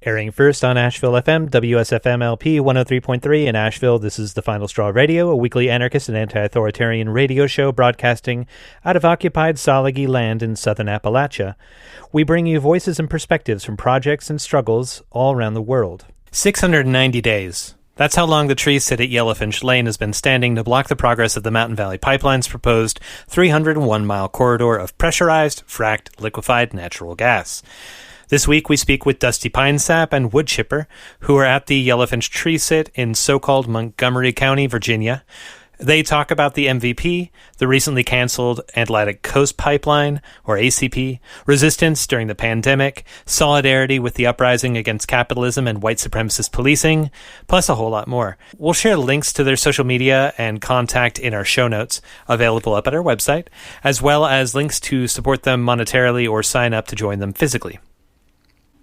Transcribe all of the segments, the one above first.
Airing first on Asheville FM, WSFM LP 103.3 in Asheville, this is The Final Straw Radio, a weekly anarchist and anti-authoritarian radio show broadcasting out of occupied Salagi land in southern Appalachia. We bring you voices and perspectives from projects and struggles all around the world. 690 days. That's how long the tree sit at Yellow Finch Lane has been standing to block the progress of the Mountain Valley Pipeline's proposed 301-mile corridor of pressurized, fracked, liquified natural gas. This week we speak with Dustie Pinesap and Woodchipper, who are at the Yellow Finch Tree Sit in so-called Montgomery County, Virginia. They talk about the MVP, the recently canceled Atlantic Coast Pipeline, or ACP, resistance during the pandemic, solidarity with the uprising against capitalism and white supremacist policing, plus a whole lot more. We'll share links to their social media and contact in our show notes, available up at our website, as well as links to support them monetarily or sign up to join them physically.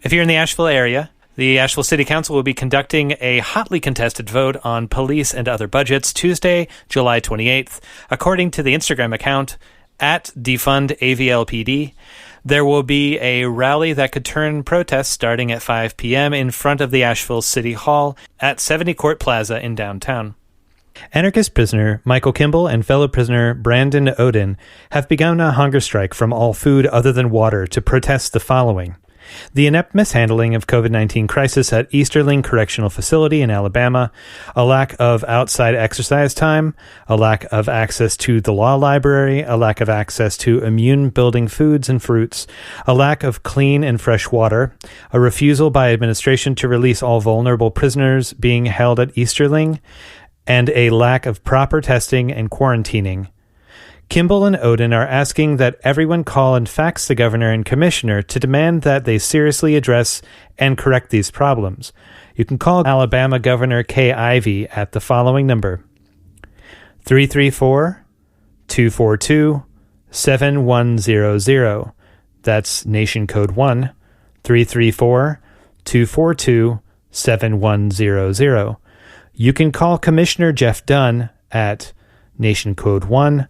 If you're in the Asheville area, the Asheville City Council will be conducting a hotly contested vote on police and other budgets Tuesday, July 28th. According to the Instagram account, at DefundAVLPD, there will be a rally that could turn protests starting at 5 p.m. in front of the Asheville City Hall at 70 Court Plaza in downtown. Anarchist prisoner Michael Kimble and fellow prisoner Brandon Oden have begun a hunger strike from all food other than water to protest the following: the inept mishandling of COVID-19 crisis at Easterling Correctional Facility in Alabama, a lack of outside exercise time, a lack of access to the law library, a lack of access to immune-building foods and fruits, a lack of clean and fresh water, a refusal by administration to release all vulnerable prisoners being held at Easterling, and a lack of proper testing and quarantining. Kimble and Oden are asking that everyone call and fax the governor and commissioner to demand that they seriously address and correct these problems. You can call Alabama Governor Kay Ivey at the following number: 334-242-7100. That's Nation Code 1, 334-242-7100. You can call Commissioner Jeff Dunn at Nation Code 1,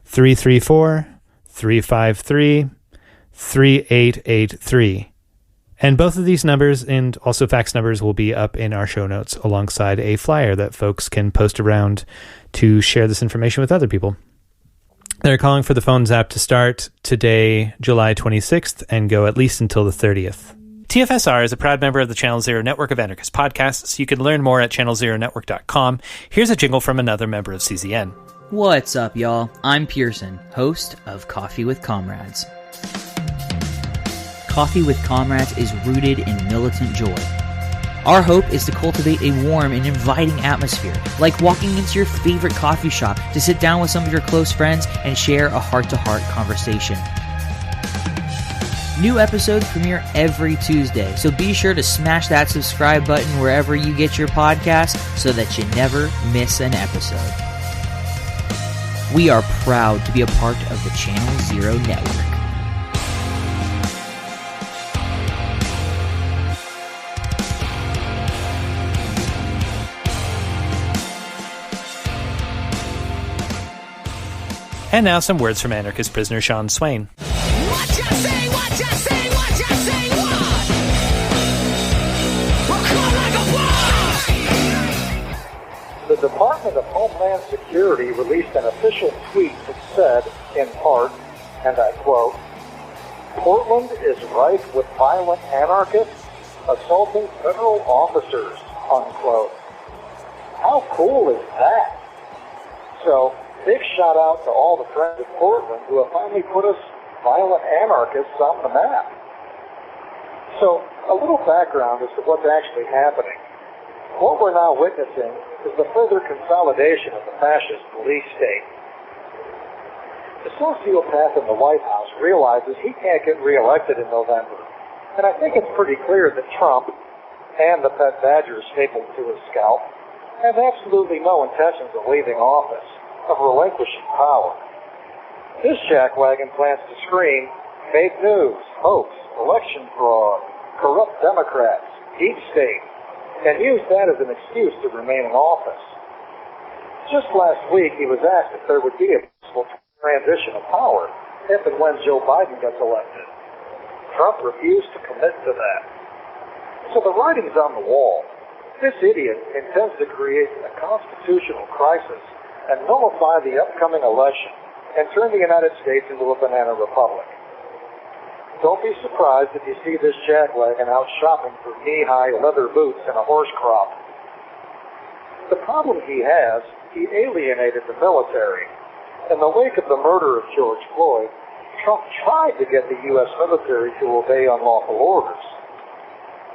334-353-3883. And both of these numbers and also fax numbers will be up in our show notes alongside a flyer that folks can post around to share this information with other people. They're calling for the phone zap to start today, July 26th, and go at least until the 30th. TFSR is a proud member of the Channel Zero network of anarchist podcasts. You can learn more at channelzeronetwork.com. Here's a jingle from another member of CZN. What's up, y'all? I'm Pearson, host of Coffee with Comrades. Coffee with Comrades is rooted in militant joy. Our hope is to cultivate a warm and inviting atmosphere, like walking into your favorite coffee shop to sit down with some of your close friends and share a heart-to-heart conversation. New episodes premiere every Tuesday, so be sure to smash that subscribe button wherever you get your podcasts so that you never miss an episode. We are proud to be a part of the Channel Zero network. And now some words from anarchist prisoner Sean Swain. What you say, what you say, what you say, what? We'll come like a boss! The Department of Homeland Security released an official tweet that said, in part, and I quote, "Portland is rife with violent anarchists assaulting federal officers," unquote. How cool is that? So, big shout out to all the friends of Portland who have finally put us violent anarchists on the map. So, a little background as to what's actually happening. What we're now witnessing is the further consolidation of the fascist police state. The sociopath in the White House realizes he can't get reelected in November. And I think it's pretty clear that Trump and the pet badger stapled to his scalp have absolutely no intentions of leaving office, of relinquishing power. This jackwagon plans to scream fake news, hoax, election fraud, corrupt Democrats, deep state, and use that as an excuse to remain in office. Just last week, he was asked if there would be a peaceful transition of power if and when Joe Biden gets elected. Trump refused to commit to that. So the writing's on the wall. This idiot intends to create a constitutional crisis and nullify the upcoming election and turn the United States into a banana republic. Don't be surprised if you see this jackwagon out shopping for knee-high leather boots and a horse crop. The problem he has, he alienated the military. In the wake of the murder of George Floyd, Trump tried to get the U.S. military to obey unlawful orders.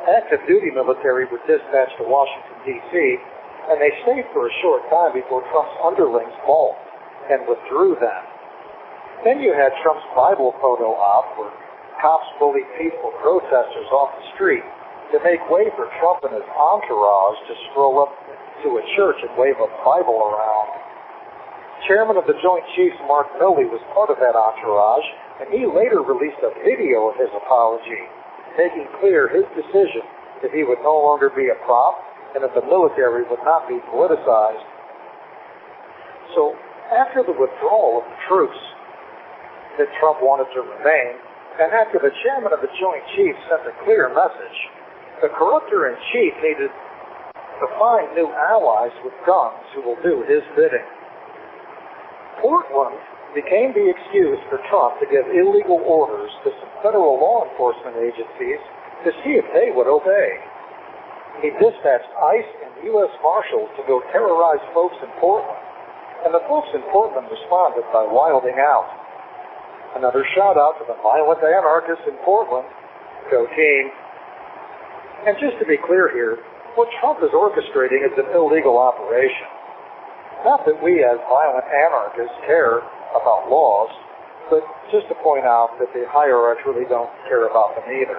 Active duty military were dispatched to Washington, D.C., and they stayed for a short time before Trump's underlings balked and withdrew them. Then you had Trump's Bible photo op where cops bullied peaceful protesters off the street to make way for Trump and his entourage to stroll up to a church and wave a Bible around. Chairman of the Joint Chiefs, Mark Milley, was part of that entourage, and he later released a video of his apology, making clear his decision that he would no longer be a prop and that the military would not be politicized. So, after the withdrawal of the troops that Trump wanted to remain, and after the chairman of the Joint Chiefs sent a clear message, the corruptor-in-chief needed to find new allies with guns who will do his bidding. Portland became the excuse for Trump to give illegal orders to some federal law enforcement agencies to see if they would obey. He dispatched ICE and U.S. Marshals to go terrorize folks in Portland, and the folks in Portland responded by wilding out. Another shout-out to the violent anarchists in Portland. Go team. And just to be clear here, what Trump is orchestrating is an illegal operation. Not that we as violent anarchists care about laws, but just to point out that the hierarchs really don't care about them either.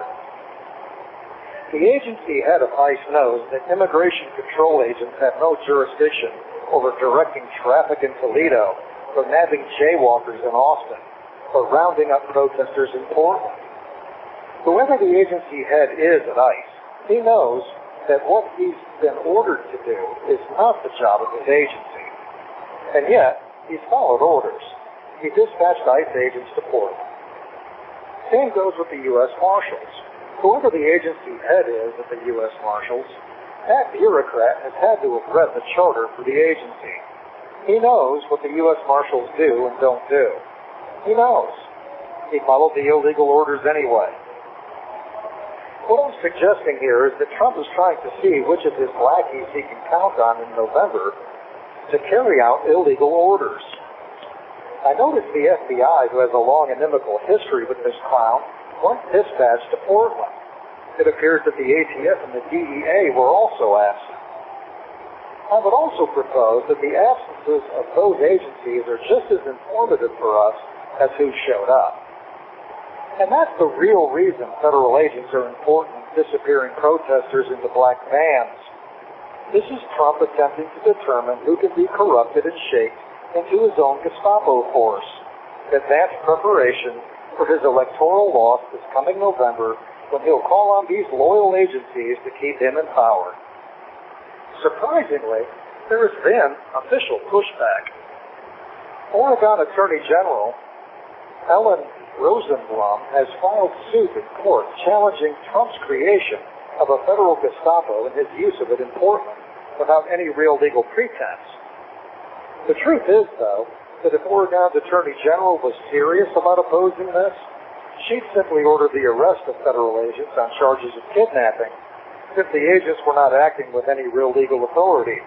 The agency head of ICE knows that immigration control agents have no jurisdiction over directing traffic in Toledo or nabbing jaywalkers in Austin, or rounding up protesters in Portland. Whoever the agency head is at ICE, he knows that what he's been ordered to do is not the job of his agency. And yet, he's followed orders. He dispatched ICE agents to Portland. Same goes with the U.S. Marshals. Whoever the agency head is at the U.S. Marshals, that bureaucrat has had to have read the charter for the agency. He knows what the U.S. Marshals do and don't do. He knows. He followed the illegal orders anyway. What I'm suggesting here is that Trump is trying to see which of his lackeys he can count on in November to carry out illegal orders. I noticed the FBI, who has a long inimical history with this clown, weren't dispatched to Portland. It appears that the ATF and the DEA were also absent. I would also propose that the absences of those agencies are just as informative for us as who showed up. And that's the real reason federal agents are important in disappearing protesters into black vans. This is Trump attempting to determine who can be corrupted and shaped into his own Gestapo force. Advanced preparation for his electoral loss this coming November, when he'll call on these loyal agencies to keep him in power. Surprisingly, there has been official pushback. Oregon Attorney General Ellen Rosenblum has filed suit in court challenging Trump's creation of a federal Gestapo and his use of it in Portland without any real legal pretense. The truth is, though, that if Oregon's Attorney General was serious about opposing this, she'd simply order the arrest of federal agents on charges of kidnapping if the agents were not acting with any real legal authority.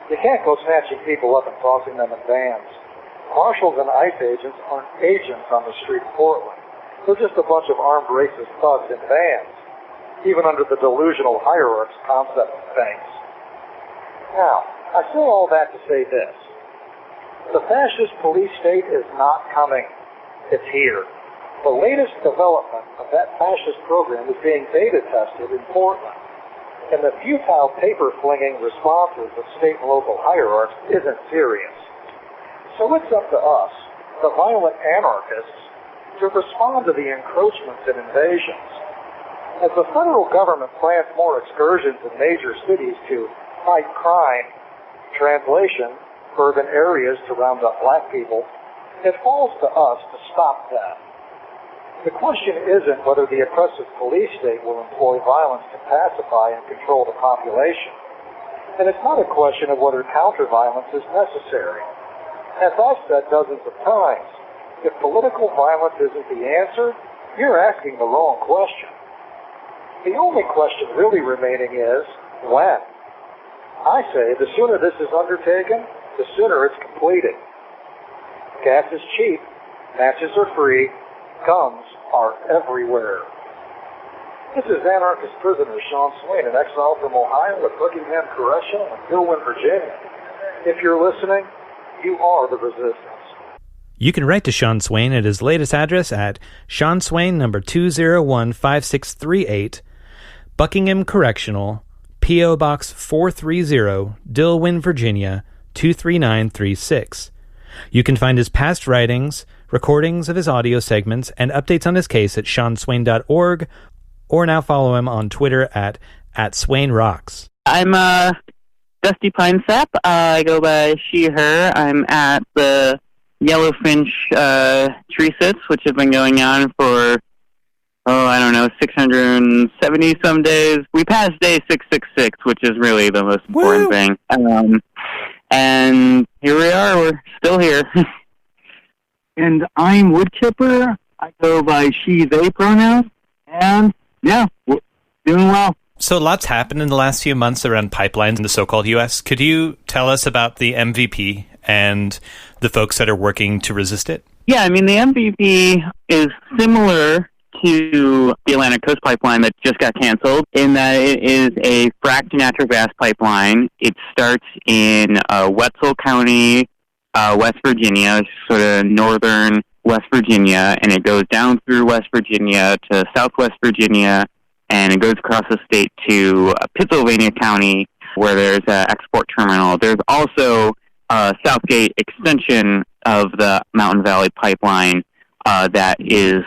You can't go snatching people up and tossing them in vans. Marshals and ICE agents aren't agents on the street of Portland. They're just a bunch of armed racist thugs in vans, even under the delusional hierarchs concept of things. Now, I say all that to say this. The fascist police state is not coming. It's here. The latest development of that fascist program is being beta tested in Portland, and the futile paper-flinging responses of state and local hierarchs isn't serious. So it's up to us, the violent anarchists, to respond to the encroachments and invasions. As the federal government plans more excursions in major cities to fight crime, translation, urban areas to round up black people, it falls to us to stop that. The question isn't whether the oppressive police state will employ violence to pacify and control the population. And it's not a question of whether counter-violence is necessary. As I've said dozens of times, if political violence isn't the answer, you're asking the wrong question. The only question really remaining is, when? I say the sooner this is undertaken, the sooner it's completed. Gas is cheap, matches are free, guns are everywhere. This is anarchist prisoner Sean Swain, an exile from Ohio with Buckingham Correctional in Dillwyn, Virginia. If you're listening, you are the resistance. You can write to Sean Swain at his latest address at Sean Swain, number 2015638, Buckingham Correctional, P.O. Box 430, Dillwyn, Virginia, 23936. You can find his past writings, recordings of his audio segments, and updates on his case at seanswain.org, or now follow him on Twitter at @SwainRocks. I'm Dustie Pinesap. I go by she, her. I'm at the Yellow Finch Tree Sits, which have been going on for, 670 some days. We passed day 666, which is really the most important thing. And here we are. We're still here. And I'm Woodchipper. I go by she, they pronouns. And, yeah, we're doing well. So lots happened in the last few months around pipelines in the so-called U.S. Could you tell us about the MVP and the folks that are working to resist it? Yeah, I mean, the MVP is similar to the Atlantic Coast Pipeline that just got canceled in that it is a fracked natural gas pipeline. It starts in Wetzel County, West Virginia, sort of northern West Virginia, and it goes down through West Virginia to southwest Virginia, and it goes across the state to Pittsylvania County, where there's an export terminal. There's also a Southgate extension of the Mountain Valley Pipeline that is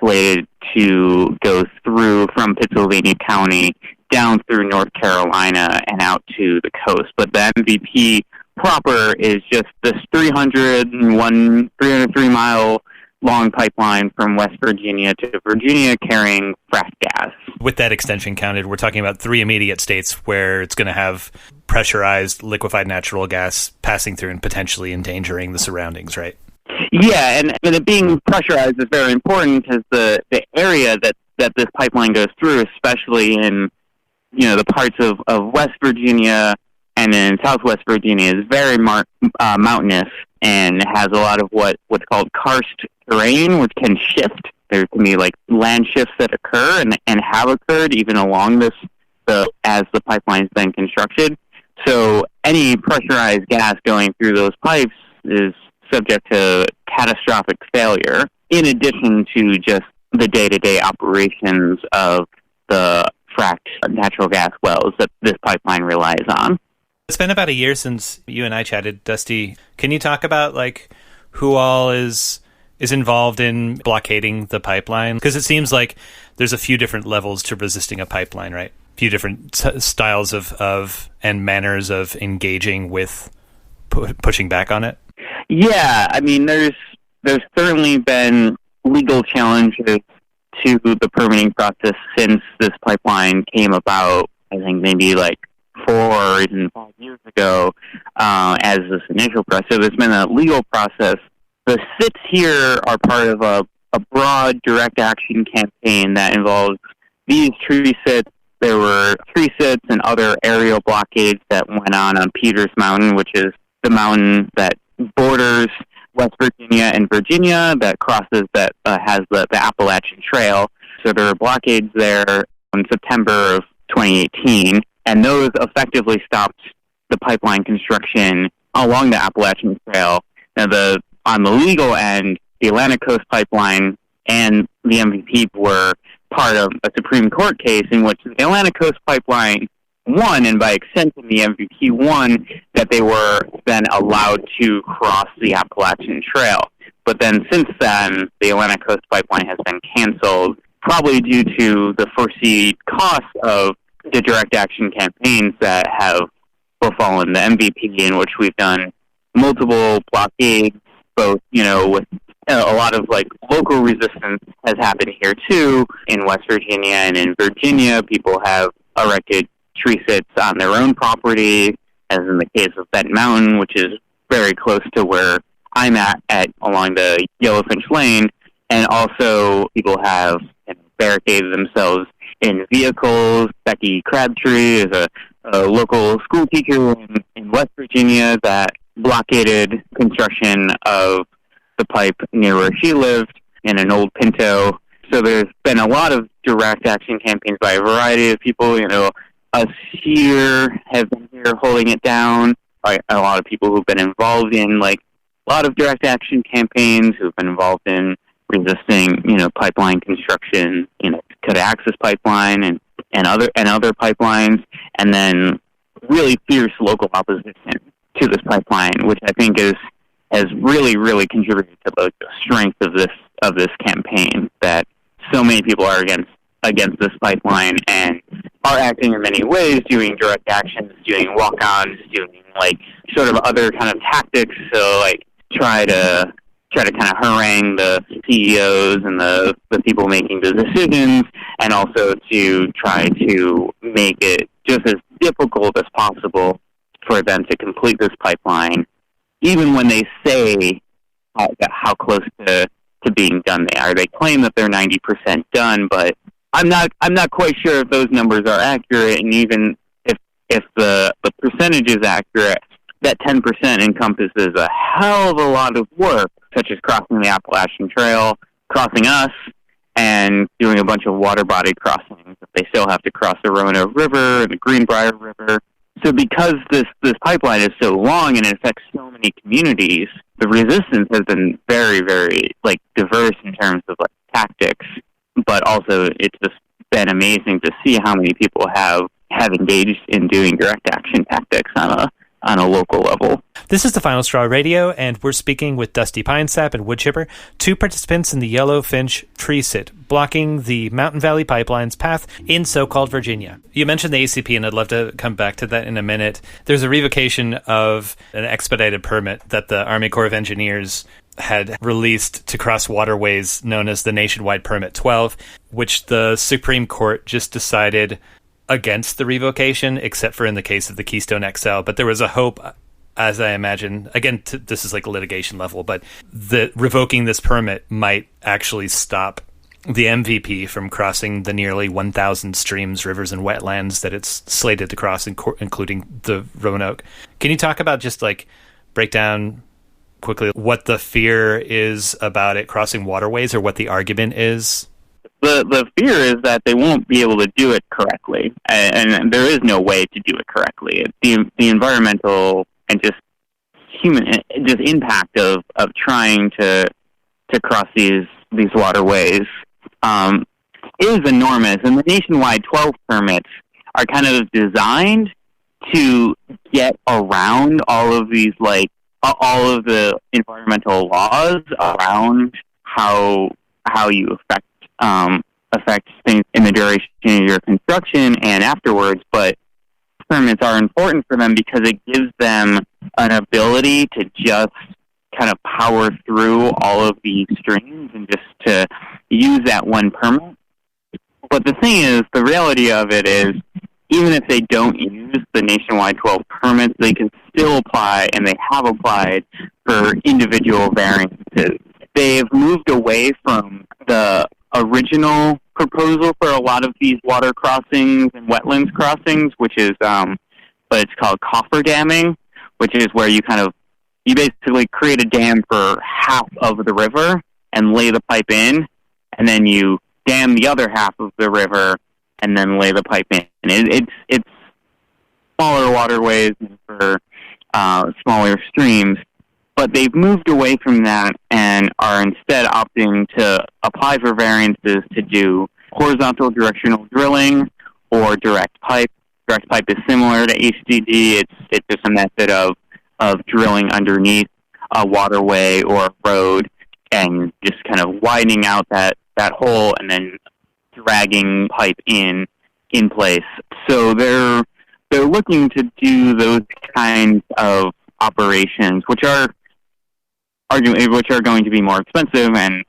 slated to go through from Pittsylvania County down through North Carolina and out to the coast. But the MVP proper is just this 303-mile long pipeline from West Virginia to Virginia carrying fracked gas. With that extension counted, we're talking about 3 immediate states where it's going to have pressurized liquefied natural gas passing through and potentially endangering the surroundings, right? Yeah, and it being pressurized is very important because the area that this pipeline goes through, especially in the parts of West Virginia and in Southwest Virginia, is very mountainous and has a lot of what's called karst terrain, which can shift. There can be like land shifts that occur and have occurred even along as the pipeline's been constructed. So any pressurized gas going through those pipes is subject to catastrophic failure, in addition to just the day-to-day operations of the fracked natural gas wells that this pipeline relies on. It's been about a year since you and I chatted, Dusty. Can you talk about who all is involved in blockading the pipeline? Because it seems like there's a few different levels to resisting a pipeline, right? A few different styles of and manners of engaging with pushing back on it. Yeah, I mean, there's certainly been legal challenges to the permitting process since this pipeline came about. I think maybe 4 or even 5 years ago as this initial process. So there's been a legal process. The sits here are part of a broad direct action campaign that involves these tree sits. There were tree sits and other aerial blockades that went on Peters Mountain, which is the mountain that borders West Virginia and Virginia that crosses has the Appalachian Trail. So there were blockades there in September of 2018, and those effectively stopped the pipeline construction along the Appalachian Trail. Now, on the legal end, the Atlantic Coast Pipeline and the MVP were part of a Supreme Court case in which the Atlantic Coast Pipeline won, and by extension the MVP won, that they were then allowed to cross the Appalachian Trail. But then since then, the Atlantic Coast Pipeline has been canceled, probably due to the foreseen cost of the direct action campaigns that have befallen the MVP, in which we've done multiple blockades, both, with a lot of like local resistance has happened here too. In West Virginia and in Virginia, people have erected tree sits on their own property, as in the case of Bent Mountain, which is very close to where I'm at along the Yellow Finch Lane. And also people have barricaded themselves in vehicles. Becky Crabtree is a local school teacher in West Virginia that blockaded construction of the pipe near where she lived in an old Pinto. So there's been a lot of direct action campaigns by a variety of people. You know, us here have been here holding it down. By a lot of people who've been involved in like a lot of direct action campaigns, who've been involved in resisting, you know, pipeline construction, you know, Dakota Access Pipeline and other pipelines, and then really fierce local opposition to this pipeline, which I think has really contributed to the strength of this campaign, that so many people are against this pipeline and are acting in many ways, doing direct actions, doing walk-ons, doing like sort of other kind of tactics. So like try to kind of harangue the CEOs and the people making the decisions, and also to try to make it just as difficult as possible for them to complete this pipeline, even when they say how close to being done they are. They claim that they're 90% done, but I'm not quite sure if those numbers are accurate, and even if the percentage is accurate, that 10% encompasses a hell of a lot of work, such as crossing the Appalachian Trail, crossing us, and doing a bunch of water body crossings. They still have to cross the Roanoke River and the Greenbrier River. So because this pipeline is so long and it affects so many communities, the resistance has been very, very like diverse in terms of like tactics. But also, it's just been amazing to see how many people have engaged in doing direct action tactics on a local level. This is the Final Straw Radio, and we're speaking with Dustie Pinesap and Woodchipper, two participants in the Yellow Finch Tree Sit, blocking the Mountain Valley Pipeline's path in so-called Virginia. You mentioned the ACP, and I'd love to come back to that in a minute. There's a revocation of an expedited permit that the Army Corps of Engineers had released to cross waterways known as the Nationwide Permit 12, which the Supreme Court just decided against the revocation, except for in the case of the Keystone XL. But there was a hope, as I imagine, again, this is like a litigation level, but that revoking this permit might actually stop the MVP from crossing the nearly 1,000 streams, rivers, and wetlands that it's slated to cross, including the Roanoke. Can you talk about just like break down quickly what the fear is about it crossing waterways, or what the argument is? The fear is that they won't be able to do it correctly, and there is no way to do it correctly. The environmental and just human impact of trying to cross these waterways is enormous, and the Nationwide 12 permits are kind of designed to get around all of these all of the environmental laws around how you affect things in the duration of your construction and afterwards, but permits are important for them because it gives them an ability to just kind of power through all of these streams and just to use that one permit. But the thing is, the reality of it is, even if they don't use the Nationwide 12 permits, they can still apply, and they have applied for individual variances. They've moved away from the original proposal for a lot of these water crossings and wetlands crossings, which is what it's called coffer damming, which is where you basically create a dam for half of the river and lay the pipe in, and then you dam the other half of the river and then lay the pipe in. It's smaller waterways for smaller streams, but they've moved away from that and are instead opting to apply for variances to do horizontal directional drilling or direct pipe. Direct pipe is similar to HDD. It's just a method of drilling underneath a waterway or a road and just kind of widening out that hole and then dragging pipe in place. So they're looking to do those kinds of operations, which are which are going to be more expensive and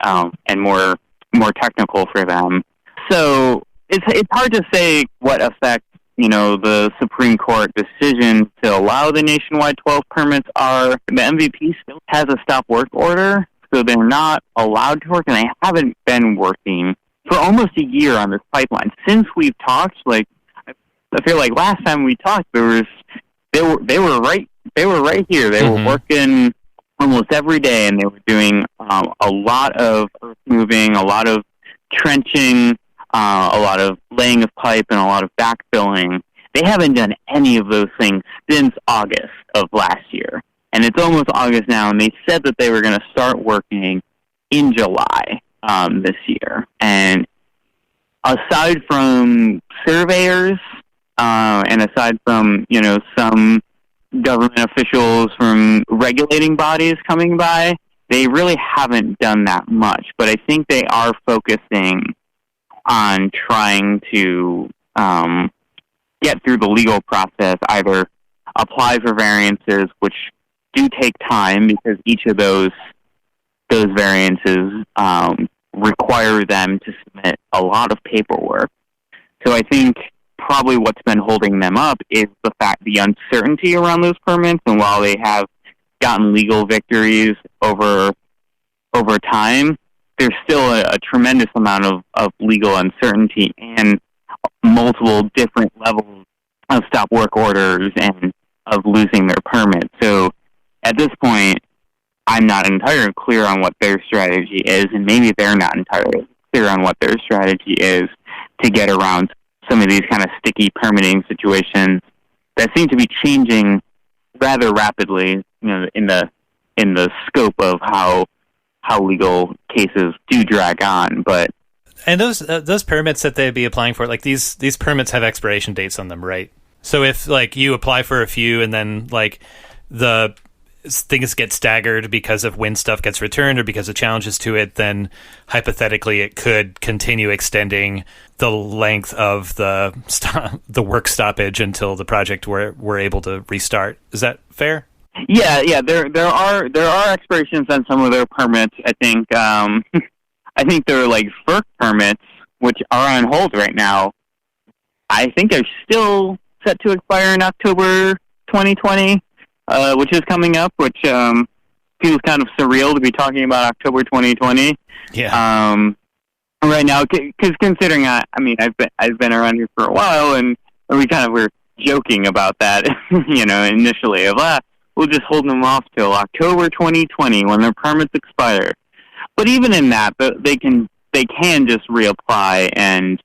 more technical for them. So it's hard to say what effect the Supreme Court decision to allow the nationwide 12 permits are. The MVP still has a stop work order, so they're not allowed to work, and they haven't been working for almost a year on this pipeline. Since we've talked, I feel like last time we talked, they were right here. They were working almost every day, and they were doing a lot of earth moving, a lot of trenching, a lot of laying of pipe, and a lot of backfilling. They haven't done any of those things since August of last year. And it's almost August now, and they said that they were going to start working in July this year. And aside from surveyors, and aside from, some government officials from regulating bodies coming by, they really haven't done that much. But I think they are focusing on trying to get through the legal process, either apply for variances, which do take time because each of those variances require them to submit a lot of paperwork. So I think probably what's been holding them up is the uncertainty around those permits. And while they have gotten legal victories over time, there's still a tremendous amount of legal uncertainty and multiple different levels of stop work orders and of losing their permit. So at this point, I'm not entirely clear on what their strategy is, and maybe they're not entirely clear on what their strategy is to get around some of these kind of sticky permitting situations that seem to be changing rather rapidly, in the scope of how legal cases do drag on. And those permits that they'd be applying for, these permits have expiration dates on them, right? So if you apply for a few and then the things get staggered because of when stuff gets returned or because of challenges to it, then hypothetically it could continue extending the length of the work stoppage until the project we're able to restart. Is that fair? Yeah. There are expirations on some of their permits. I think they're FERC permits, which are on hold right now. I think they're still set to expire in October 2020. Which is coming up, which feels kind of surreal to be talking about October 2020. Yeah. Right now, because considering I've been around here for a while, and we kind of were joking about that, initially of we'll just hold them off till October 2020 when their permits expire. But even in that, they can just reapply,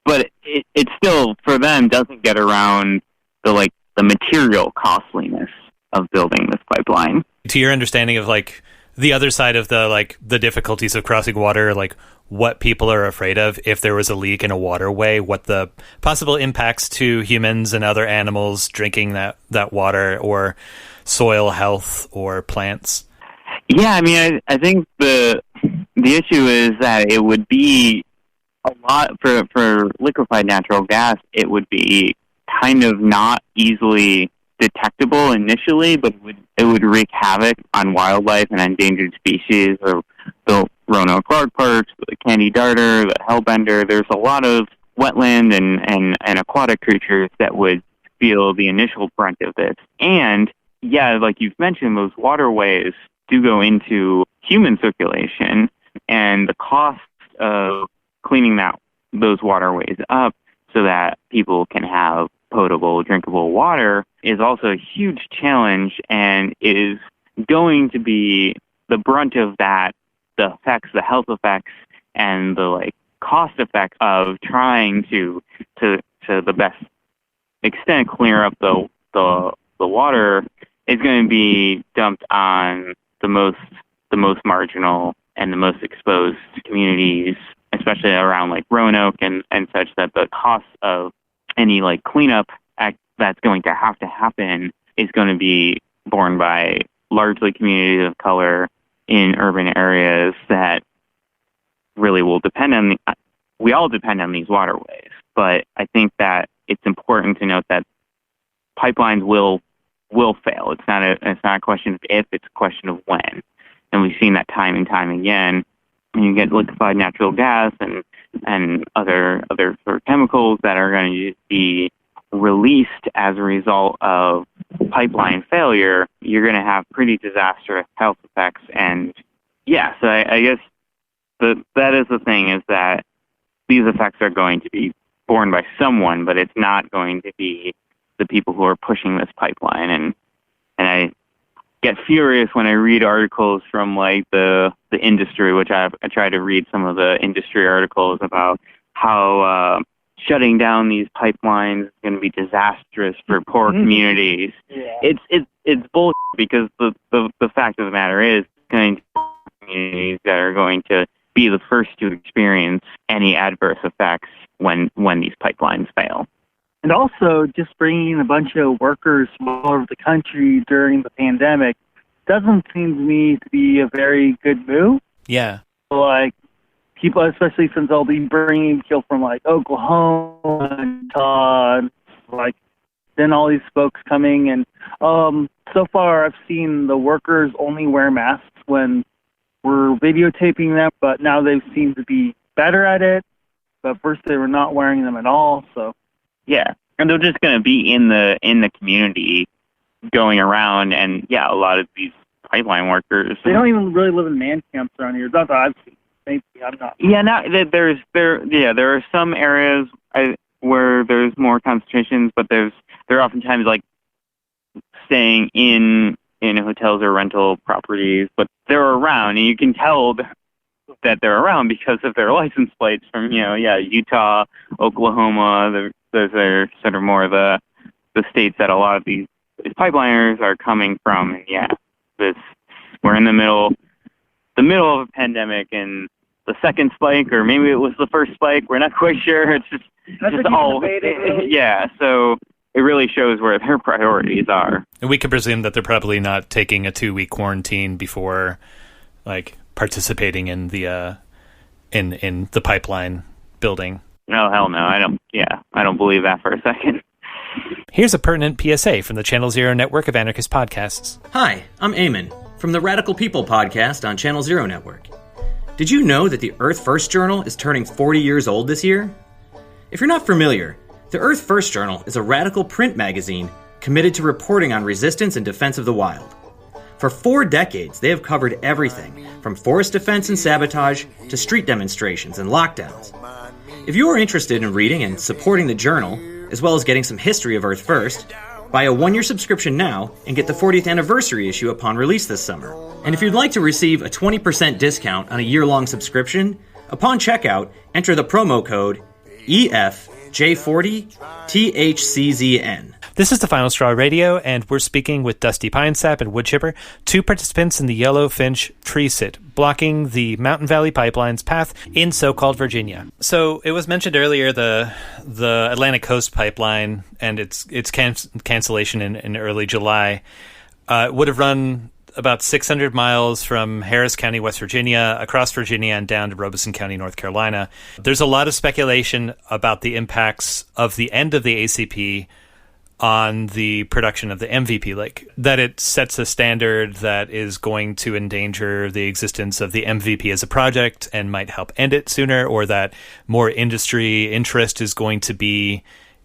but it still for them doesn't get around the material costliness of building this pipeline. To your understanding of the other side of the difficulties of crossing water, what people are afraid of if there was a leak in a waterway, what the possible impacts to humans and other animals drinking that water, or soil health or plants? Yeah, I think the issue is that it would be a lot for liquefied natural gas. It would be kind of not easily detectable initially, but it would wreak havoc on wildlife and endangered species. Or the Roanoke Clark Parks, the Candy Darter, the Hellbender. There's a lot of wetland and aquatic creatures that would feel the initial brunt of this. And yeah, like you've mentioned, those waterways do go into human circulation, and the cost of cleaning those waterways up so that people can have potable, drinkable water is also a huge challenge, and is going to be the brunt of that, the health effects, and the cost effects of trying to the best extent clear up the water is going to be dumped on the most marginal and the most exposed communities, especially around Roanoke and such, that the cost of any cleanup act that's going to have to happen is going to be borne by largely communities of color in urban areas that really will depend on we all depend on these waterways. But I think that it's important to note that pipelines will fail. It's not a question of if, it's a question of when. and we've seen that time and time again. And you get liquefied natural gas and other sort of chemicals that are going to be released as a result of pipeline failure. You're going to have pretty disastrous health effects. And yeah, so I guess that is the thing, is that these effects are going to be borne by someone, but it's not going to be the people who are pushing this pipeline. And I get furious when I read articles from like the industry, which I try to read some of the industry articles about how shutting down these pipelines is going to be disastrous for poor communities. Yeah. It's bullshit, because the fact of the matter is, going to be communities that are going to be the first to experience any adverse effects when these pipelines fail. And also, just bringing a bunch of workers from all over the country during the pandemic doesn't seem to me to be a very good move. Yeah. Like, people, especially since I'll be bringing people from, like, Oklahoma, Utah, like, then all these folks coming. And so far, I've seen the workers only wear masks when we're videotaping them, but now they seem to be better at it. But first, they were not wearing them at all, so... Yeah, and they're just going to be in the community going around, and yeah, a lot of these pipeline workers. They don't even really live in man camps around here. Not that I've seen. Maybe I'm not. Yeah, there are some areas where there's more concentrations, but they're oftentimes like staying in hotels or rental properties, but they're around, and you can tell that they're around because of their license plates from Utah, Oklahoma. Those are sort of more the states that a lot of these pipeliners are coming from. And yeah, we're in the middle of a pandemic, and the second spike, or maybe it was the first spike, we're not quite sure. It's just all yeah. So it really shows where their priorities are. And we can presume that they're probably not taking a 2-week quarantine before, like, participating in the in the pipeline building. No, hell no. I don't believe that for a second. Here's a pertinent PSA from the Channel Zero network of anarchist podcasts. Hi, I'm Eamon from the Radical People podcast on Channel Zero Network. Did you know that the Earth First Journal is turning 40 years old this year? If you're not familiar, the Earth First Journal is a radical print magazine committed to reporting on resistance and defense of the wild. For 4 decades, they have covered everything from forest defense and sabotage to street demonstrations and lockdowns. If you are interested in reading and supporting the journal, as well as getting some history of Earth First, buy a 1-year subscription now and get the 40th anniversary issue upon release this summer. And if you'd like to receive a 20% discount on a year-long subscription, upon checkout, enter the promo code EFJ40THCZN. This is the Final Straw Radio, and we're speaking with Dustie Pinesap and Woodchipper, 2 participants in the Yellow Finch Tree Sit, blocking the Mountain Valley Pipeline's path in so-called Virginia. So it was mentioned earlier, the Atlantic Coast Pipeline and its cancellation in early July would have run about 600 miles from Harris County, West Virginia, across Virginia, and down to Robeson County, North Carolina. There's a lot of speculation about the impacts of the end of the ACP on the production of the MVP, like that it sets a standard that is going to endanger the existence of the MVP as a project and might help end it sooner, or that more industry interest is going to be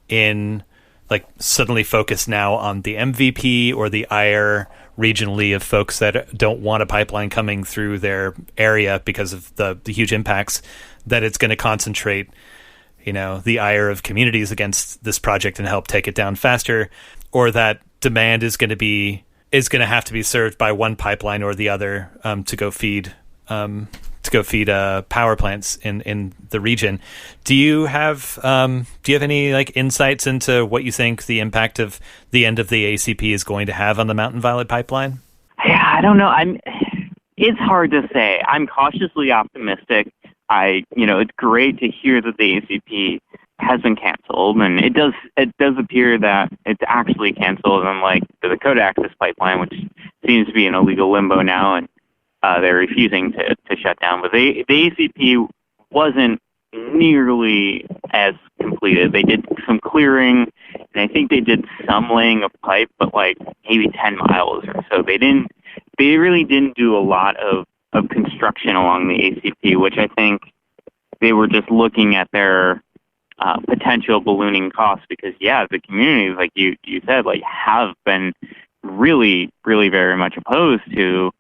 in, like, suddenly focused now on the MVP or the ire regionally of folks that don't want a pipeline coming through their area because of the huge impacts, that it's going to concentrate the ire of communities against this project and help take it down faster, or that demand is going to have to be served by one pipeline or the other to go feed power plants in the region. Do you have any like insights into what you think the impact of the end of the ACP is going to have on the Mountain Valley Pipeline? Yeah, I don't know. It's hard to say. I'm cautiously optimistic. It's great to hear that the ACP has been canceled, and it does appear that it's actually canceled, unlike the Dakota Access Pipeline, which seems to be in a legal limbo now, and they're refusing to shut down. But the ACP wasn't nearly as completed. They did some clearing, and I think they did some laying of pipe, but like maybe 10 miles or so. They didn't they really didn't do a lot of construction along the ACP, which I think they were just looking at their potential ballooning costs because, the communities, like you said, like have been really, really very much opposed to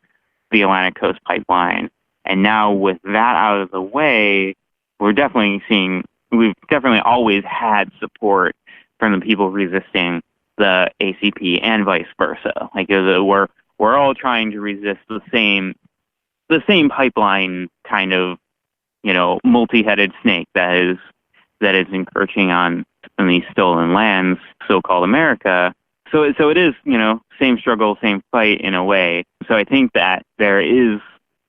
the Atlantic Coast Pipeline. And now with that out of the way, we've definitely always had support from the people resisting the ACP and vice versa. Like we're all trying to resist the same pipeline kind of, multi-headed snake that is encroaching on these stolen lands, so-called America. So it is, same struggle, same fight in a way. So I think that there is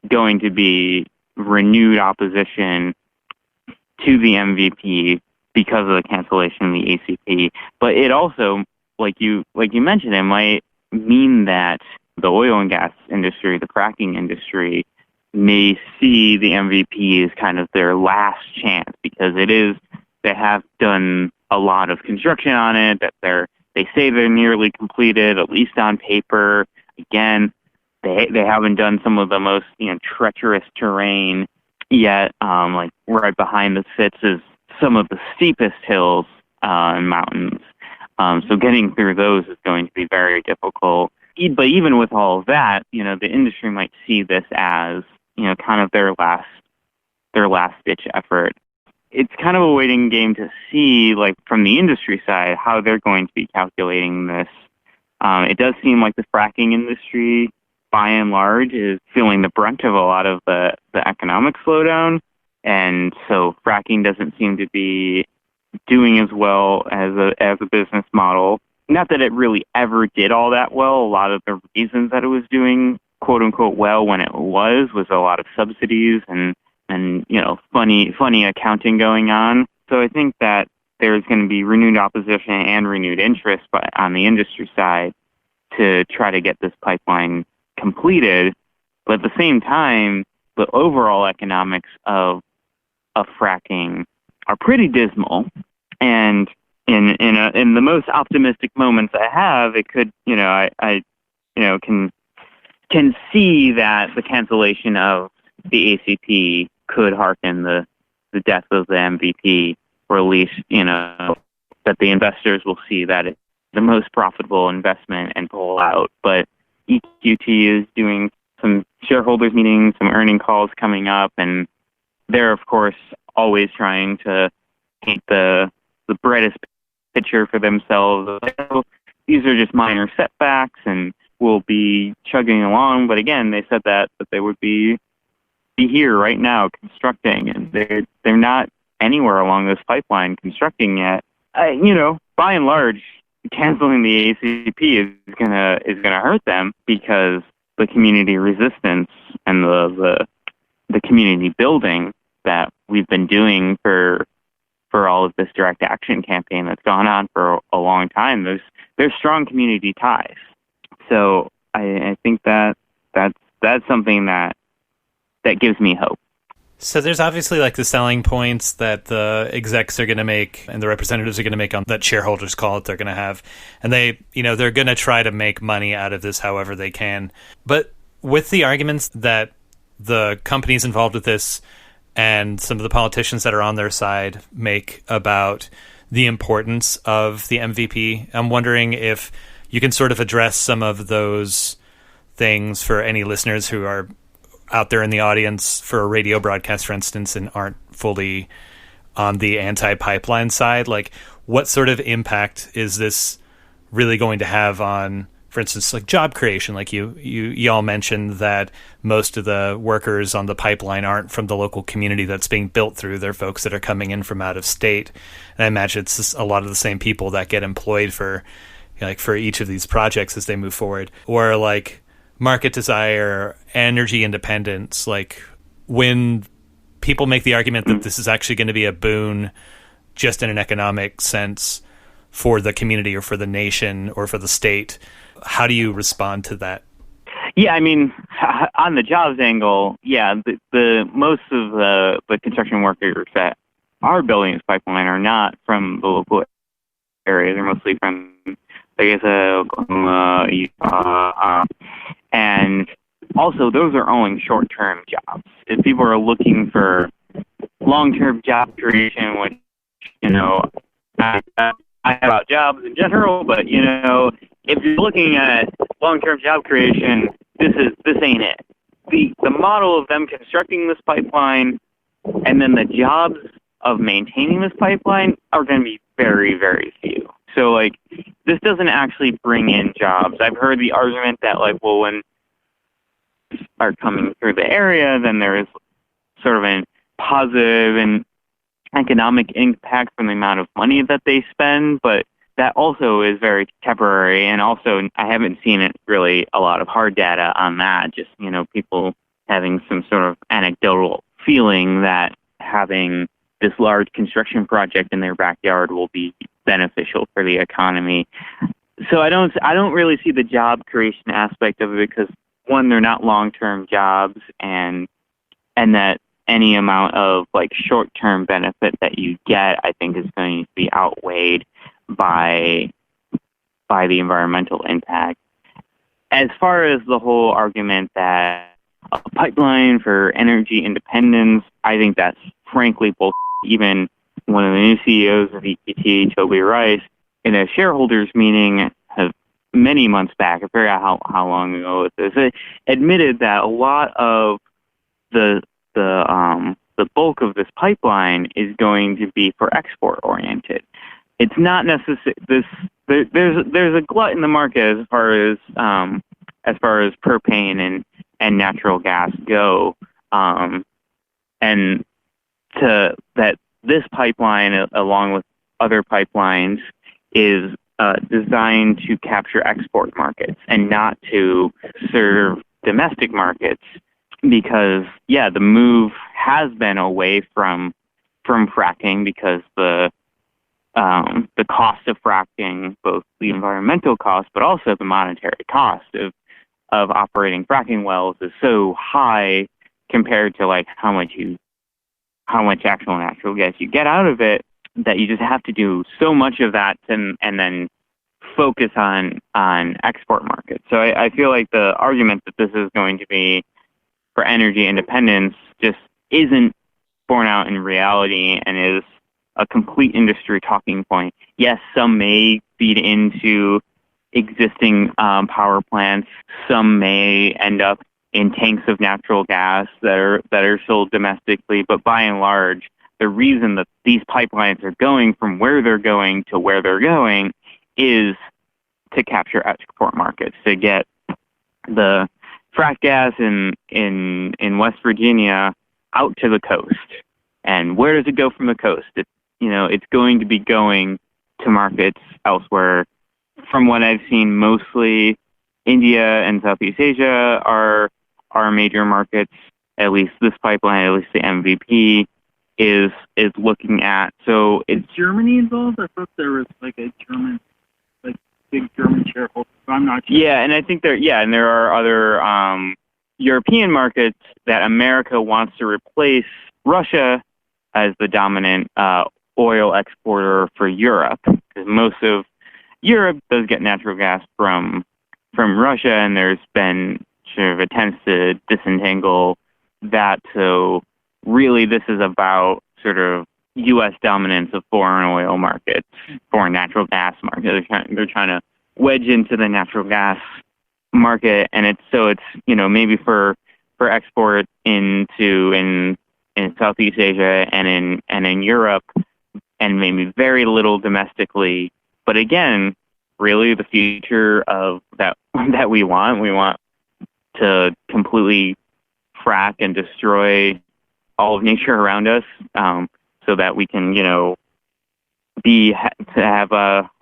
going to be renewed opposition to the MVP because of the cancellation of the ACP. But it also, like you mentioned, it might mean that the oil and gas industry, the fracking industry, may see the MVP as kind of their last chance because they have done a lot of construction on it, that they say they're nearly completed, at least on paper. Again, they haven't done some of the most treacherous terrain yet. Like right behind the Sits is some of the steepest hills and mountains. So getting through those is going to be very difficult. But even with all of that, the industry might see this as kind of their last ditch effort. It's kind of a waiting game to see, like from the industry side, how they're going to be calculating this. It does seem like the fracking industry, by and large, is feeling the brunt of a lot of the economic slowdown, and so fracking doesn't seem to be doing as well as a business model. Not that it really ever did all that well. A lot of the reasons that it was doing quote unquote well when it was a lot of subsidies and funny accounting going on. So I think that there's going to be renewed opposition and renewed interest on the industry side to try to get this pipeline completed. But at the same time, the overall economics of fracking are pretty dismal. And in the most optimistic moments I have, it could, I can see that the cancellation of the ACP could hearken the death of the MVP, or at least, that the investors will see that it's the most profitable investment and pull out. But EQT is doing some shareholders meetings, some earning calls coming up, and they're, of course, always trying to paint the brightest picture for themselves. These are just minor setbacks and we'll be chugging along. But again, they said that they would be here right now constructing, and they're not anywhere along this pipeline constructing yet. By and large, canceling the ACP is gonna hurt them because the community resistance and the community building that we've been doing for all of this direct action campaign that's gone on for a long time. There's strong community ties. So I think that's something that gives me hope. So there's obviously like the selling points that the execs are going to make and the representatives are going to make on that shareholders call it they're going to have. And they're going to try to make money out of this however they can. But with the arguments that the companies involved with this and some of the politicians that are on their side make about the importance of the MVP, I'm wondering if you can sort of address some of those things for any listeners who are out there in the audience for a radio broadcast, for instance, and aren't fully on the anti-pipeline side. Like, what sort of impact is this really going to have on, for instance, like job creation? Like you all mentioned that most of the workers on the pipeline aren't from the local community that's being built through. They're folks that are coming in from out of state. And I imagine it's just a lot of the same people that get employed for each of these projects as they move forward. Or like market desire, energy independence. Like when people make the argument that this is actually going to be a boon just in an economic sense for the community or for the nation or for the state, how do you respond to that? Yeah, I mean, on the jobs angle, yeah, the most of the construction workers that are building this pipeline are not from the local area. They're mostly from, I guess, Oklahoma, Utah, and also those are only short-term jobs. If people are looking for long-term job creation, which, I about jobs in general, but, if you're looking at long-term job creation, this ain't it. The model of them constructing this pipeline and then the jobs of maintaining this pipeline are going to be very, very few. So, this doesn't actually bring in jobs. I've heard the argument that, when are coming through the area, then there is sort of a positive and economic impact from the amount of money that they spend, but that also is very temporary. And also, I haven't seen it really a lot of hard data on that. Just, people having some sort of anecdotal feeling that having this large construction project in their backyard will be beneficial for the economy. So I don't really see the job creation aspect of it because, one, they're not long-term jobs, and that any amount of short-term benefit that you get, I think, is going to be outweighed by the environmental impact. As far as the whole argument that a pipeline for energy independence, I think that's frankly bullshit. Even one of the new CEOs of EQT, Toby Rice, in a shareholders meeting many months back, I forget how long ago it is, admitted that a lot of the bulk of this pipeline is going to be for export oriented. It's not necessary. There's a glut in the market as far as propane and natural gas go, and that this pipeline, along with other pipelines, is designed to capture export markets and not to serve domestic markets. Because the move has been away from fracking because the cost of fracking, both the environmental cost but also the monetary cost of operating fracking wells, is so high compared to how much actual natural gas you get out of it, that you just have to do so much of that and then focus on export markets. So I feel like the argument that this is going to be for energy independence just isn't borne out in reality and is a complete industry talking point. Yes, some may feed into existing power plants. Some may end up in tanks of natural gas that are sold domestically. But by and large, the reason that these pipelines are going from where they're going to where they're going is to capture export markets, to get the frack gas in West Virginia out to the coast. And where does it go from the coast? It's going to be going to markets elsewhere. From what I've seen, mostly India and Southeast Asia are major markets. At least this pipeline, at least the MVP, is looking at. So is Germany involved? I thought there was a German, big German shareholder. I'm not sure. Yeah, and I think there are other European markets that America wants to replace Russia as the dominant oil exporter for Europe, because most of Europe does get natural gas from Russia, and there's been sort of attempts to disentangle that. So really, this is about sort of U.S. dominance of foreign oil markets, foreign natural gas markets. They're trying to wedge into the natural gas market, and it's maybe for export in Southeast Asia and in Europe, and maybe very little domestically. But again, really the future of that we want to completely frack and destroy all of nature around us, so that we can, have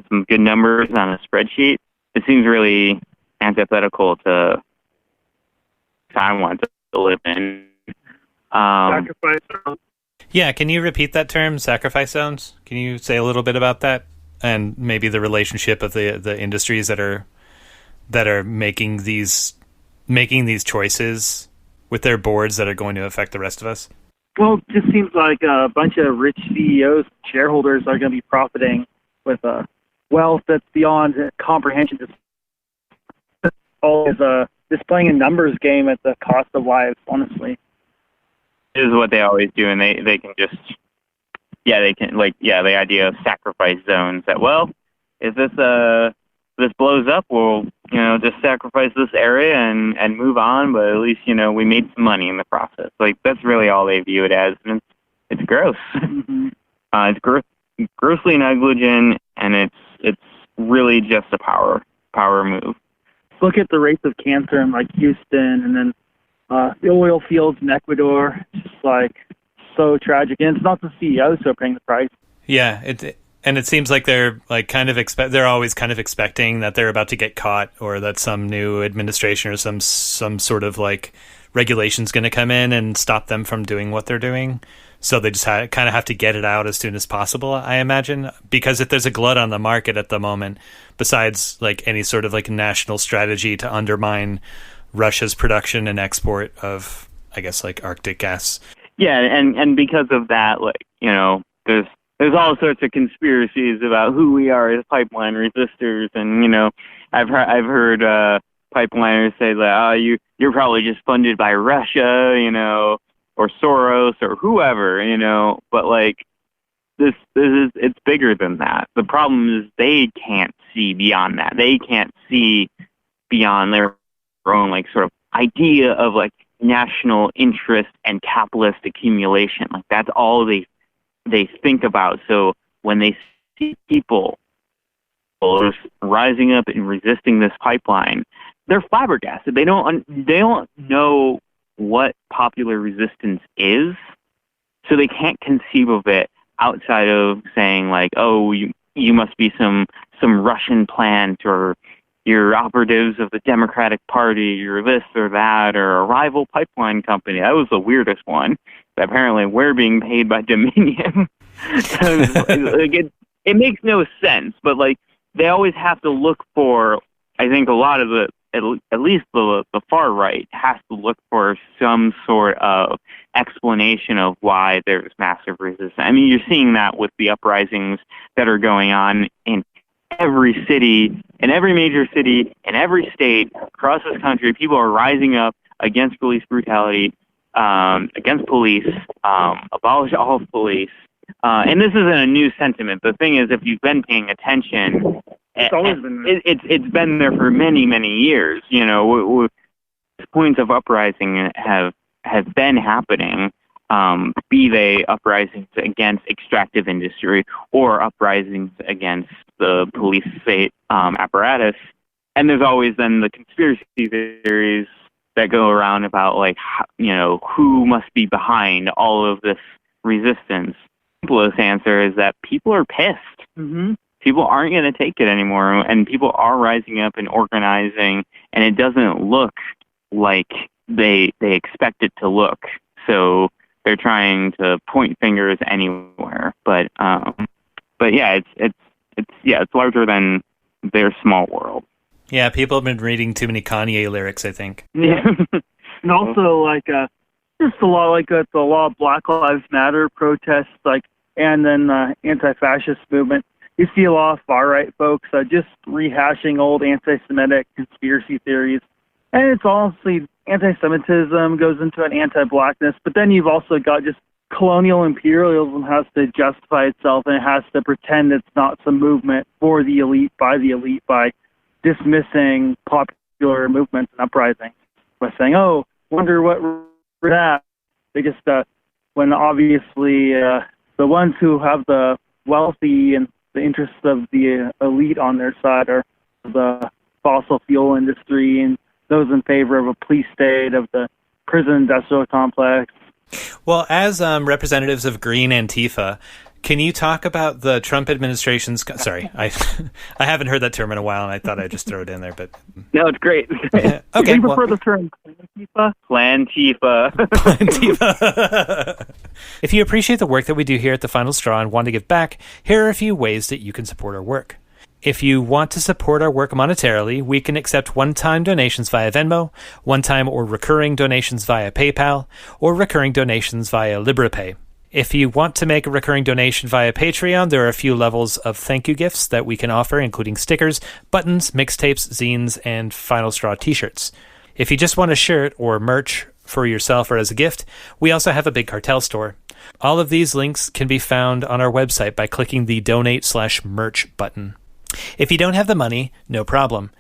some good numbers on a spreadsheet. It seems really antithetical to I want to live in. Sacrifice zones. Yeah, can you repeat that term, sacrifice zones? Can you say a little bit about that, and maybe the relationship of the industries that are making these choices with their boards that are going to affect the rest of us? Well, it just seems like a bunch of rich CEOs, shareholders are going to be profiting with a wealth that's beyond comprehension. All is just playing a numbers game at the cost of lives, honestly. This is what they always do, and they can just, the idea of sacrifice zones, that, well, if this blows up, we'll, just sacrifice this area and move on, but at least, we made some money in the process. Like, that's really all they view it as, and it's gross. Mm-hmm. It's grossly negligent, and it's really just a power move. Look at the rates of cancer in, like, Houston, and then the oil fields in Ecuador. It's just, like, so tragic. And it's not the CEOs who are paying the price. Yeah, it seems like they're like they're always kind of expecting that they're about to get caught, or that some new administration or some sort of like regulation's going to come in and stop them from doing what they're doing. So they just kind of have to get it out as soon as possible, I imagine, because if there's a glut on the market at the moment, besides like any sort of like national strategy to undermine Russia's production and export of, I guess, like Arctic gas. Yeah, and because of that, like, there's all sorts of conspiracies about who we are as pipeline resistors, and I've heard pipeliners say that you're probably just funded by Russia, or Soros or whoever, but like it's bigger than that. The problem is they can't see beyond that. They can't see beyond their own like sort of idea of like national interest and capitalist accumulation. Like that's all they think about. So when they see people just rising up and resisting this pipeline, they're flabbergasted. They don't know what popular resistance is, so they can't conceive of it outside of saying like, oh, you must be some Russian plant, or you're operatives of the Democratic Party, you're this or that, or a rival pipeline company. That was the weirdest one. Apparently we're being paid by Dominion. Like it makes no sense, but like they always have to look for, I think a lot of at least the far right has to look for some sort of explanation of why there's massive resistance. I mean, you're seeing that with the uprisings that are going on in every city, in every major city, in every state across this country. People are rising up against police brutality, against police, abolish all police. And this isn't a new sentiment. The thing is, if you've been paying attention, it's always been there. It's been there for many, many years. Points of uprising have been happening, be they uprisings against extractive industry or uprisings against the police state apparatus. And there's always then the conspiracy theories that go around about like, who must be behind all of this resistance. The simplest answer is that people are pissed. Mm-hmm. People aren't going to take it anymore, and people are rising up and organizing, and it doesn't look like they expect it to look. So they're trying to point fingers anywhere. But yeah, it's larger than their small world. Yeah, people have been reading too many Kanye lyrics, I think. Yeah, and also like just a lot like the law of Black Lives Matter protests, like, and then anti-fascist movement. You see a lot of far-right folks just rehashing old anti-Semitic conspiracy theories. And it's honestly, anti-Semitism goes into an anti-blackness, but then you've also got just colonial imperialism has to justify itself, and it has to pretend it's not some movement for the elite by dismissing popular movements and uprisings by saying, oh, wonder what we're at. They just, when obviously the ones who have the wealthy and the interests of the elite on their side are the fossil fuel industry and those in favor of a police state, of the prison industrial complex. Well, as representatives of Green Antifa, can you talk about the Trump administration's... Sorry, I haven't heard that term in a while, and I thought I'd just throw it in there, but... No, it's great. Yeah. Okay, we prefer the term Plantifa. Plantifa. If you appreciate the work that we do here at The Final Straw and want to give back, here are a few ways that you can support our work. If you want to support our work monetarily, we can accept one-time donations via Venmo, one-time or recurring donations via PayPal, or recurring donations via LibrePay. If you want to make a recurring donation via Patreon, there are a few levels of thank you gifts that we can offer, including stickers, buttons, mixtapes, zines, and Final Straw t-shirts. If you just want a shirt or merch for yourself or as a gift, we also have a Big Cartel store. All of these links can be found on our website by clicking the donate/merch button. If you don't have the money, no problem.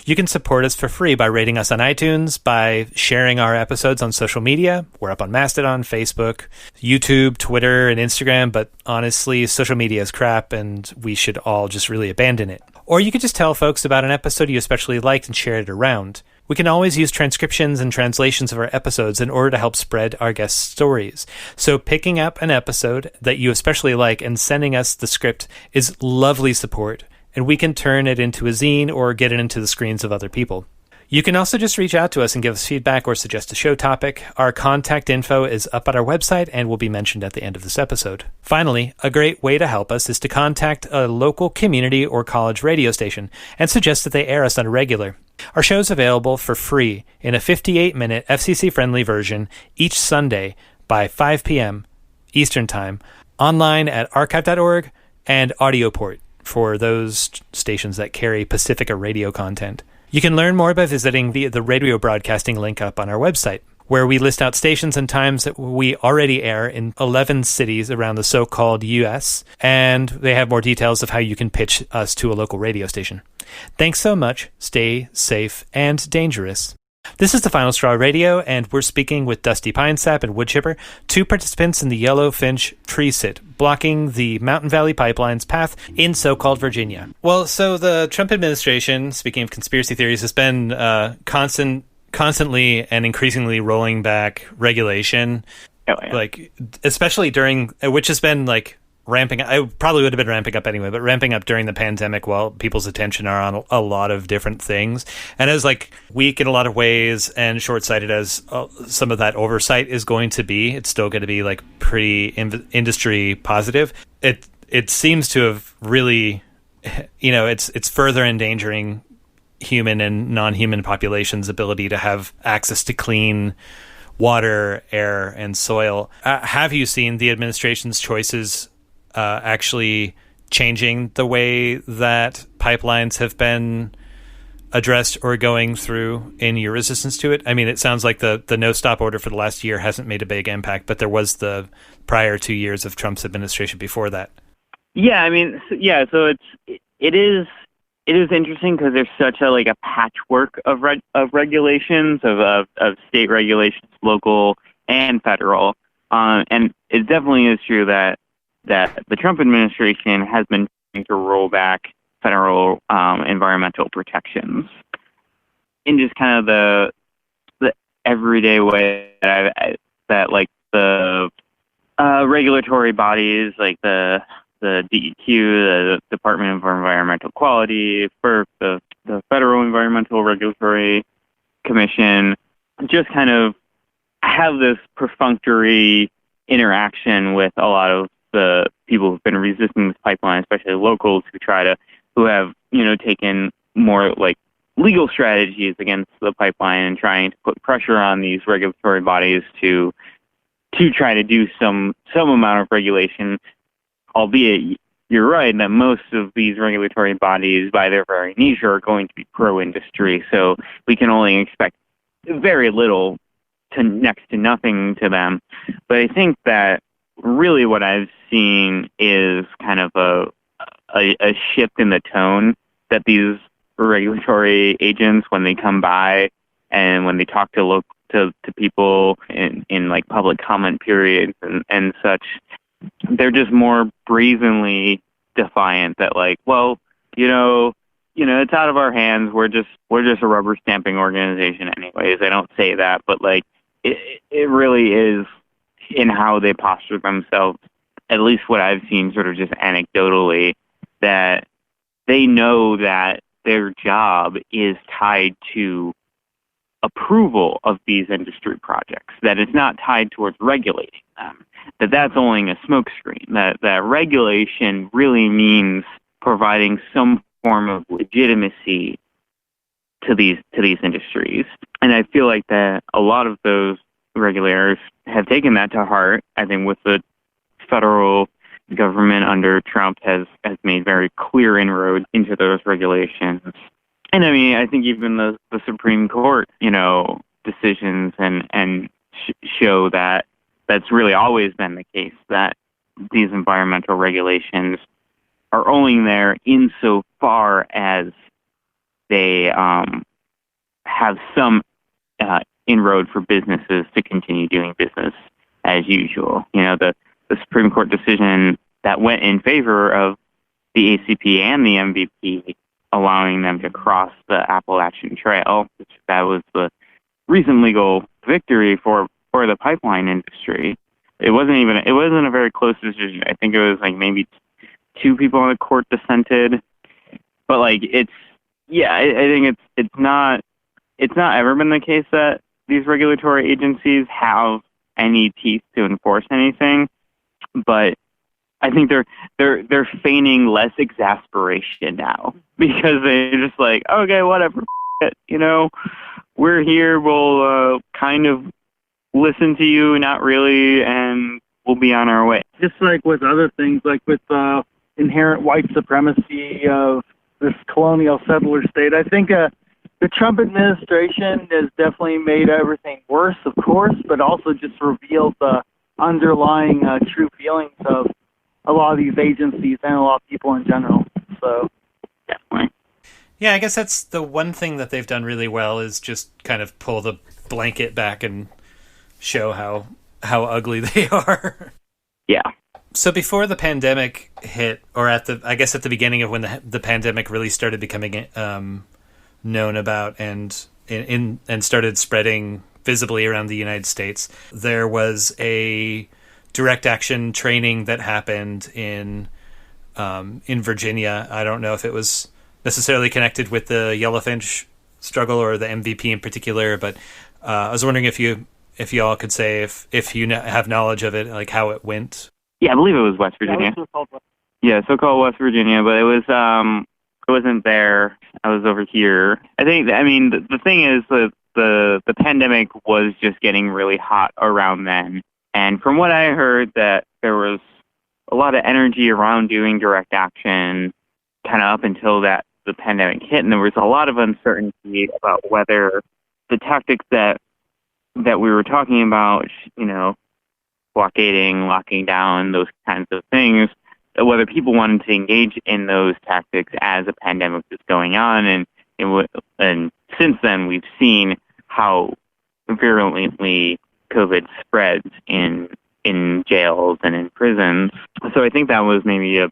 You can support us for free by rating us on iTunes, by sharing our episodes on social media. We're up on Mastodon, Facebook, YouTube, Twitter, and Instagram, but honestly, social media is crap and we should all just really abandon it. Or you could just tell folks about an episode you especially liked and share it around. We can always use transcriptions and translations of our episodes in order to help spread our guest stories. So picking up an episode that you especially like and sending us the script is lovely support, and we can turn it into a zine or get it into the screens of other people. You can also just reach out to us and give us feedback or suggest a show topic. Our contact info is up at our website and will be mentioned at the end of this episode. Finally, a great way to help us is to contact a local community or college radio station and suggest that they air us on a regular. Our show is available for free in a 58-minute FCC-friendly version each Sunday by 5 p.m. Eastern Time, online at archive.org and AudioPort for those stations that carry Pacifica radio content. You can learn more by visiting the radio broadcasting link up on our website, where we list out stations and times that we already air in 11 cities around the so-called U.S., and they have more details of how you can pitch us to a local radio station. Thanks so much. Stay safe and dangerous. This is the Final Straw Radio, and we're speaking with Dustie Pinesap and Woodchipper, two participants in the Yellow Finch Tree Sit, blocking the Mountain Valley Pipeline's path in so-called Virginia. Well, so the Trump administration, speaking of conspiracy theories, has been constantly and increasingly rolling back regulation, like especially during, which has been like ramping up. I probably would have been ramping up anyway, but ramping up during the pandemic while people's attention are on a lot of different things. And as like weak in a lot of ways and short-sighted as some of that oversight is going to be, it's still going to be like pretty industry positive. It seems to have really, it's further endangering human and non-human populations' ability to have access to clean water, air, and soil. Have you seen the administration's choices actually changing the way that pipelines have been addressed or going through in your resistance to it? I mean, it sounds like the no-stop order for the last year hasn't made a big impact, but there was the prior 2 years of Trump's administration before that. Yeah, I mean, so it is interesting because there's such a patchwork of regulations of state regulations, local and federal, and it definitely is true that the Trump administration has been trying to roll back federal environmental protections in just kind of the everyday way that the regulatory bodies like the DEQ, the Department of Environmental Quality, FERC, the Federal Environmental Regulatory Commission, just kind of have this perfunctory interaction with a lot of the people who've been resisting this pipeline, especially locals who have taken more like legal strategies against the pipeline and trying to put pressure on these regulatory bodies to try to do some amount of regulation. Albeit, you're right that most of these regulatory bodies, by their very nature, are going to be pro-industry. So we can only expect very little to next to nothing to them. But I think that really what I've seen is kind of a shift in the tone that these regulatory agents, when they come by and when they talk to people in like public comment periods and such, they're just more brazenly defiant that it's out of our hands. We're just a rubber stamping organization anyways. They don't say that, but it really is in how they posture themselves, at least what I've seen sort of just anecdotally, that they know that their job is tied to approval of these industry projects, that it's not tied towards regulating them, that's only a smokescreen, that regulation really means providing some form of legitimacy to these industries. And I feel like that a lot of those regulators have taken that to heart. I think with the federal government under Trump has made very clear inroads into those regulations. And I mean, I think even the Supreme Court, decisions and show that that's really always been the case, that these environmental regulations are only there insofar as they have some inroad for businesses to continue doing business as usual. The Supreme Court decision that went in favor of the ACP and the MVP, allowing them to cross the Appalachian Trail, that was the recent legal victory for the pipeline industry. It wasn't a very close decision. I think it was like maybe two people on the court dissented, but I think it's not ever been the case that these regulatory agencies have any teeth to enforce anything. But I think they're feigning less exasperation now, because they're just like, okay, whatever, we're here, we'll kind of listen to you, not really, and we'll be on our way. Just like with other things, like with inherent white supremacy of this colonial settler state, I think the Trump administration has definitely made everything worse, of course, but also just revealed the underlying true feelings of a lot of these agencies and a lot of people in general. So, definitely. Yeah, I guess that's the one thing that they've done really well, is just kind of pull the blanket back and show how ugly they are. Yeah. So before the pandemic hit, or at the beginning of when the pandemic really started becoming known about and started spreading visibly around the United States, there was a direct action training that happened in Virginia. I don't know if it was necessarily connected with the Yellow Finch struggle or the MVP in particular, but I was wondering if you all could say if you have knowledge of it, like how it went. Yeah, I believe it was West Virginia. Yeah, so-called West Virginia, but it wasn't there. I was over here. The thing is that the pandemic was just getting really hot around then. And from what I heard, that there was a lot of energy around doing direct action kind of up until the pandemic hit, and there was a lot of uncertainty about whether the tactics that we were talking about, blockading, locking down, those kinds of things, whether people wanted to engage in those tactics as a pandemic was going on. And since then, we've seen how virulently COVID spreads in jails and in prisons. So I think that was maybe a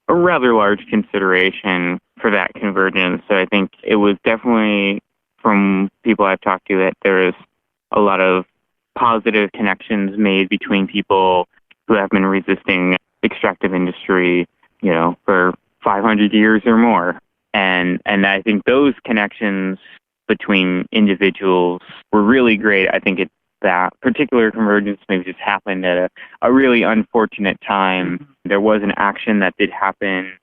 rather large consideration for that convergence. So I think it was definitely, from people I've talked to, that there is a lot of positive connections made between people who have been resisting extractive industry, for 500 years or more. And I think those connections between individuals were really great. I think that particular convergence maybe just happened at a really unfortunate time. There was an action that did happen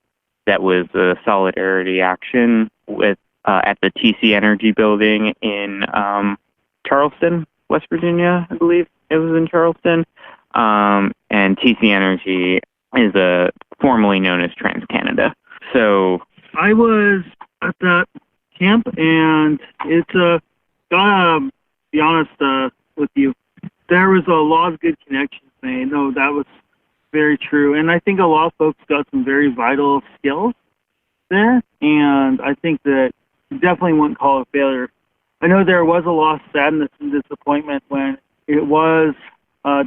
that was a solidarity action with at the TC Energy building in Charleston, West Virginia, I believe it was in Charleston. And TC Energy is formerly known as TransCanada. So I was at that camp, and it's gotta be honest with you, there was a lot of good connections made. No, that was very true, and I think a lot of folks got some very vital skills there, and I think that you definitely wouldn't call it a failure. I know there was a lot of sadness and disappointment when it was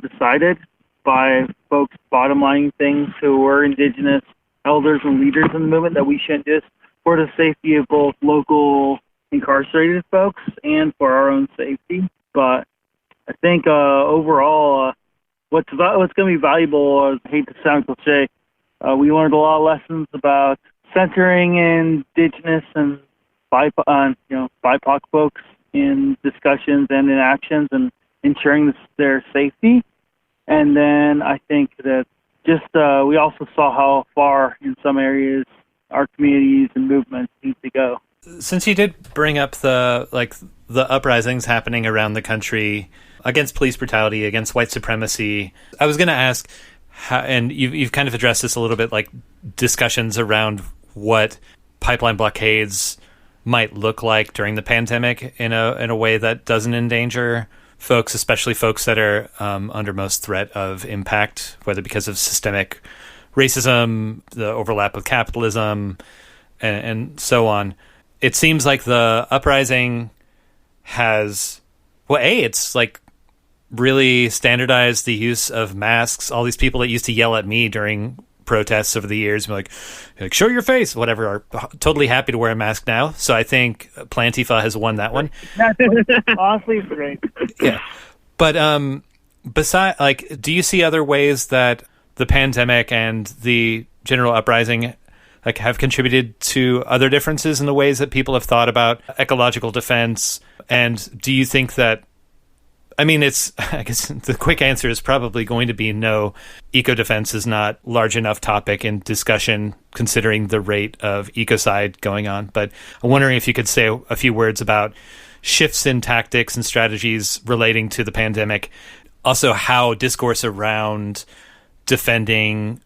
decided by folks bottom-lining things who were Indigenous elders and leaders in the movement that we shouldn't just, for the safety of both local incarcerated folks and for our own safety. But I think overall, what's going to be valuable, I hate to sound cliche, we learned a lot of lessons about centering Indigenous and BIPOC folks in discussions and in actions and ensuring their safety. And then I think that just we also saw how far in some areas our communities and movements need to go. Since you did bring up the uprisings happening around the country against police brutality, against white supremacy, I was going to ask, and you've kind of addressed this a little bit, like discussions around what pipeline blockades might look like during the pandemic in a way that doesn't endanger folks, especially folks that are under most threat of impact, whether because of systemic racism, the overlap with capitalism, and so on. It seems like the uprising has, it's like really standardized the use of masks. All these people that used to yell at me during protests over the years, like show your face, whatever, are totally happy to wear a mask now. So I think Plantifa has won that one. Honestly, it's great. Yeah, but beside, like, do you see other ways that the pandemic and the general uprising like have contributed to other differences in the ways that people have thought about ecological defense? And do you think that, I guess the quick answer is probably going to be no. Eco-defense is not large enough topic in discussion considering the rate of ecocide going on. But I'm wondering if you could say a few words about shifts in tactics and strategies relating to the pandemic. Also, how discourse around defending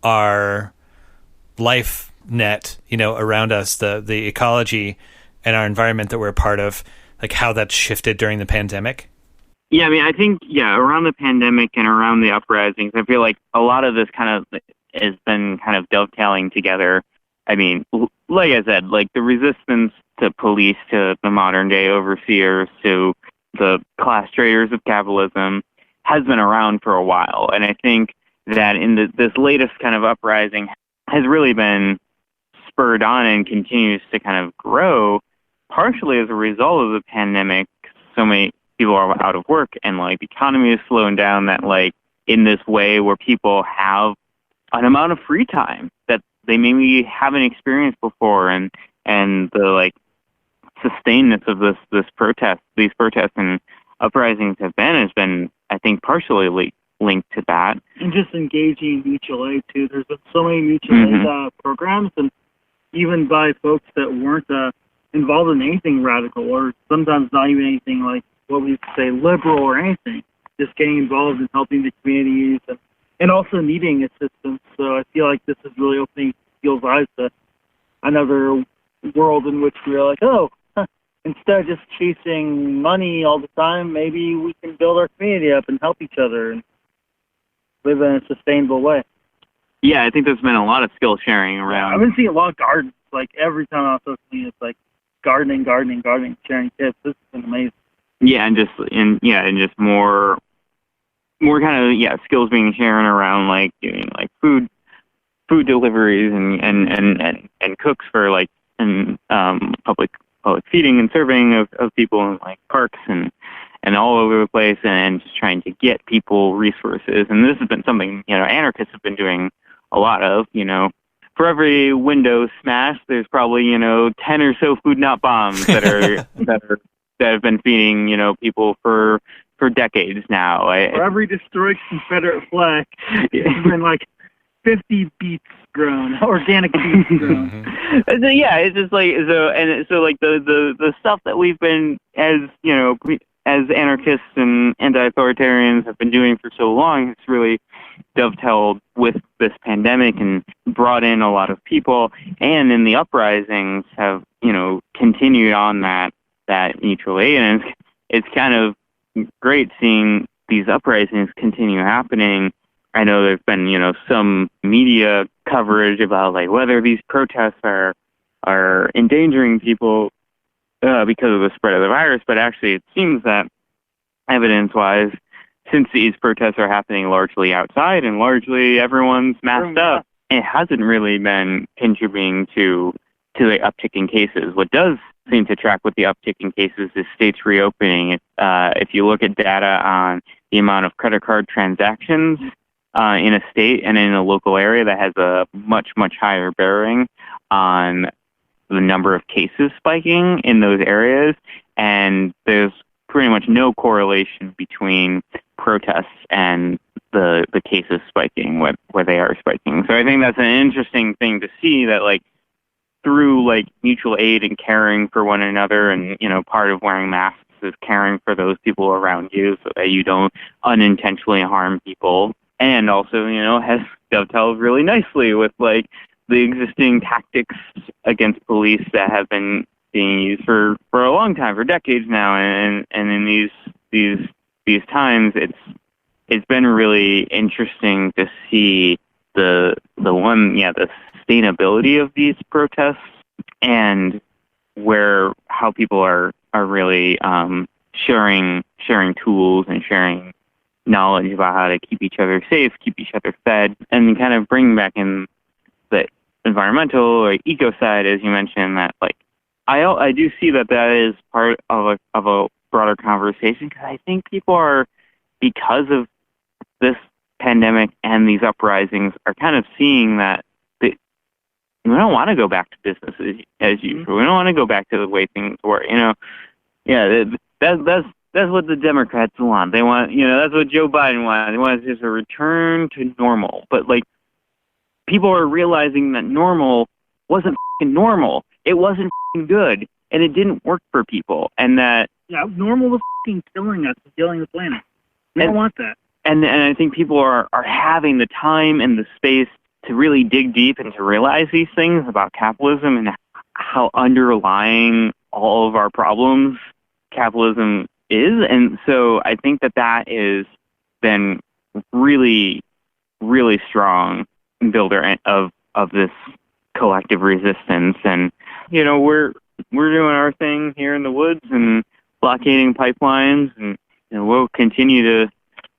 our life net, around us, the ecology and our environment that we're a part of, like how that's shifted during the pandemic. Yeah, I think, around the pandemic and around the uprisings, I feel like a lot of this kind of has been kind of dovetailing together. Like I said, like the resistance to police, to the modern day overseers, to the class traders of capitalism has been around for a while. And I think that in this latest kind of uprising has really been spurred on and continues to kind of grow, partially as a result of the pandemic. So many people are out of work and like the economy is slowing down, that like in this way where people have an amount of free time that they maybe haven't experienced before, and the like sustainedness of these protests and uprisings has been, I think, partially linked to that. And just engaging mutual aid too. There's been so many mutual aid programs, and even by folks that weren't involved in anything radical, or sometimes not even anything like what we say liberal or anything, just getting involved in helping the communities and also needing assistance. So I feel like this is really opening people's eyes to another world in which we're like, instead of just chasing money all the time, maybe we can build our community up and help each other and live in a sustainable way. Yeah, I think there's been a lot of skill sharing around. I've been seeing a lot of gardens. Like every time I'm on social media, it's like gardening, sharing tips. This has been amazing. Yeah, and just more kind of skills being shared around like doing like food deliveries and cooks for like and public feeding and serving of people in like parks and all over the place, and just trying to get people resources. And this has been something anarchists have been doing a lot of. For every window smashed, there's probably 10 or so food not bombs that have been feeding people for decades now. For every destroyed Confederate flag, there's been like 50 beets grown, organic beets grown. So it's just like so like the stuff that we've been as anarchists and anti-authoritarians have been doing for so long, it's really dovetailed with this pandemic and brought in a lot of people, and in the uprisings have continued on that mutual aid. And it's kind of great seeing these uprisings continue happening. I know there's been some media coverage about like whether these protests are endangering people because of the spread of the virus, but actually it seems that evidence-wise, since these protests are happening largely outside and largely everyone's masked up, it hasn't really been contributing to the uptick in cases. What does seem to track with the uptick in cases is states reopening. If you look at data on the amount of credit card transactions in a state and in a local area, that has a much, much higher bearing on the number of cases spiking in those areas, and there's pretty much no correlation between protests and the cases spiking where they are spiking. So I think that's an interesting thing to see, that like through like mutual aid and caring for one another, and part of wearing masks is caring for those people around you so that you don't unintentionally harm people, and also has dovetailed really nicely with like the existing tactics against police that have been being used for a long time, for decades now, and in these times, it's been really interesting to see the sustainability of these protests and how people are really sharing tools and sharing knowledge about how to keep each other safe, keep each other fed, and kind of bring back in the environmental or eco side, as you mentioned. That I do see that is part of a broader conversation, because I think people are, because of this pandemic and these uprisings, are kind of seeing that we don't want to go back to business as usual. We don't want to go back to the way things were. That's what the Democrats want. They want, that's what Joe Biden wants. They want just a return to normal. But people are realizing that normal wasn't normal. It wasn't good, and it didn't work for people. And that normal was killing us, killing the planet. We don't want that. And I think people are having the time and the space to really dig deep and to realize these things about capitalism and how underlying all of our problems capitalism is. And so I think that has been really, really strong builder of this collective resistance. And we're doing our thing here in the woods and blockading pipelines, and we'll continue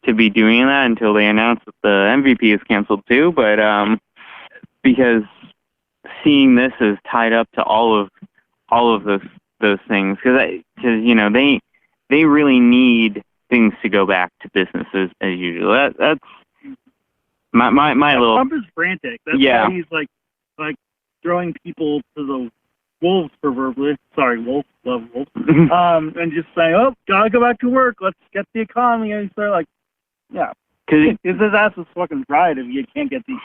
to be doing that until they announce that the MVP is canceled too. But because seeing this is tied up to all of those things, because they really need things to go back to business as usual. That's my little. Trump is frantic. That's why he's like throwing people to the wolves, proverbially. Sorry, wolves, love wolves. And just saying, "Oh, gotta go back to work. Let's get the economy." And start because his ass is fucking fried if you can't get the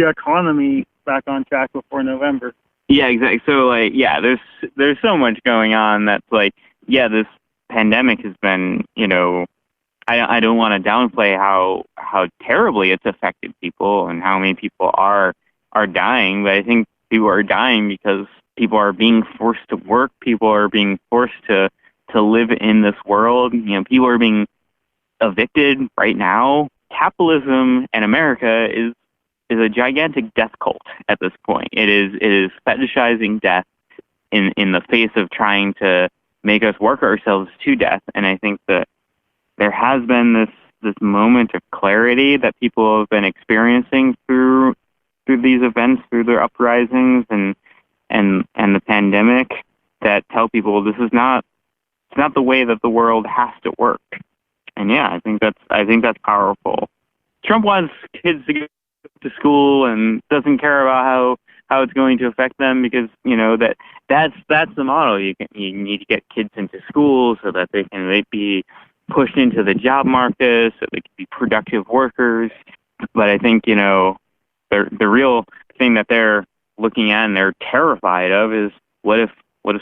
economy back on track before November. Yeah, exactly. So there's so much going on that's this pandemic has been, I don't want to downplay how terribly it's affected people and how many people are dying, but I think people are dying because people are being forced to work, people are being forced to live in this world. People are being evicted right now. Capitalism in America is a gigantic death cult at this point. It is fetishizing death in the face of trying to make us work ourselves to death. And I think that there has been this moment of clarity that people have been experiencing through these events, through their uprisings and the pandemic, that tell people it's not the way that the world has to work. And I think that's powerful. Trump wants kids to go to school and doesn't care about how it's going to affect them, because that's the model. You need to get kids into school so that they be pushed into the job market, so they can be productive workers. But I think the real thing that they're looking at and they're terrified of is what if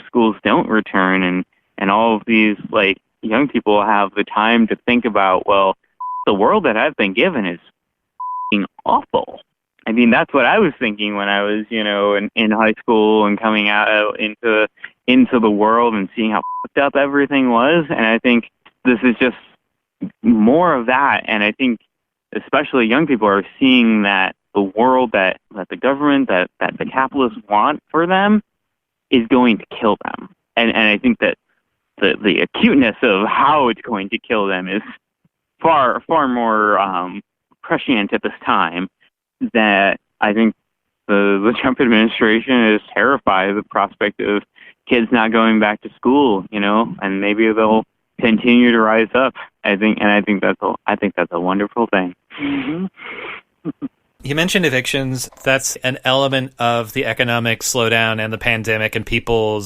schools don't return and all of these young people have the time to think about, well, the world that I've been given is awful. I mean, that's what I was thinking when I was, in high school and coming out into the world and seeing how fucked up everything was. And I think this is just more of that. And I think especially young people are seeing that the world that the government, that the capitalists want for them is going to kill them. And I think that the acuteness of how it's going to kill them is far more prescient at this time. That I think the Trump administration is terrified of the prospect of kids not going back to school, and maybe they'll continue to rise up. I think that's a wonderful thing. Mm-hmm. You mentioned evictions. That's an element of the economic slowdown and the pandemic and people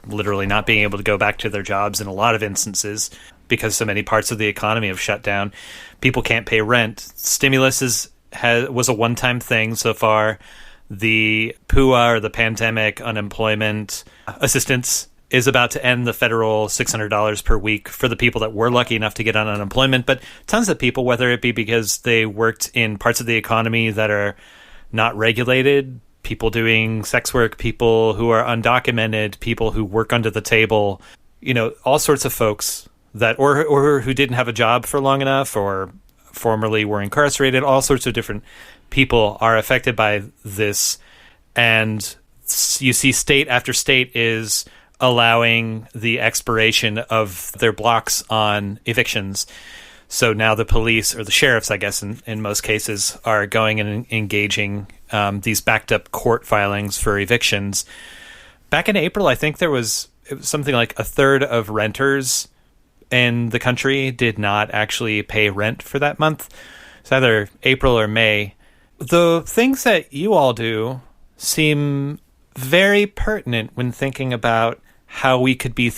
literally not being able to go back to their jobs in a lot of instances because so many parts of the economy have shut down. People can't pay rent. Stimulus was a one-time thing so far. The PUA, or the pandemic unemployment assistance, is about to end. The federal $600 per week for the people that were lucky enough to get on unemployment. But tons of people, whether it be because they worked in parts of the economy that are not regulated, people doing sex work, people who are undocumented, people who work under the table, all sorts of folks that or who didn't have a job for long enough or formerly were incarcerated. All sorts of different people are affected by this, and you see state after state is allowing the expiration of their blocks on evictions. So now the police, or the sheriffs, I guess, in most cases, are going and engaging these backed up court filings for evictions. Back in April, I think it was something like a third of renters in the country did not actually pay rent for that month. It's either April or May. The things that you all do seem very pertinent when thinking about how we could be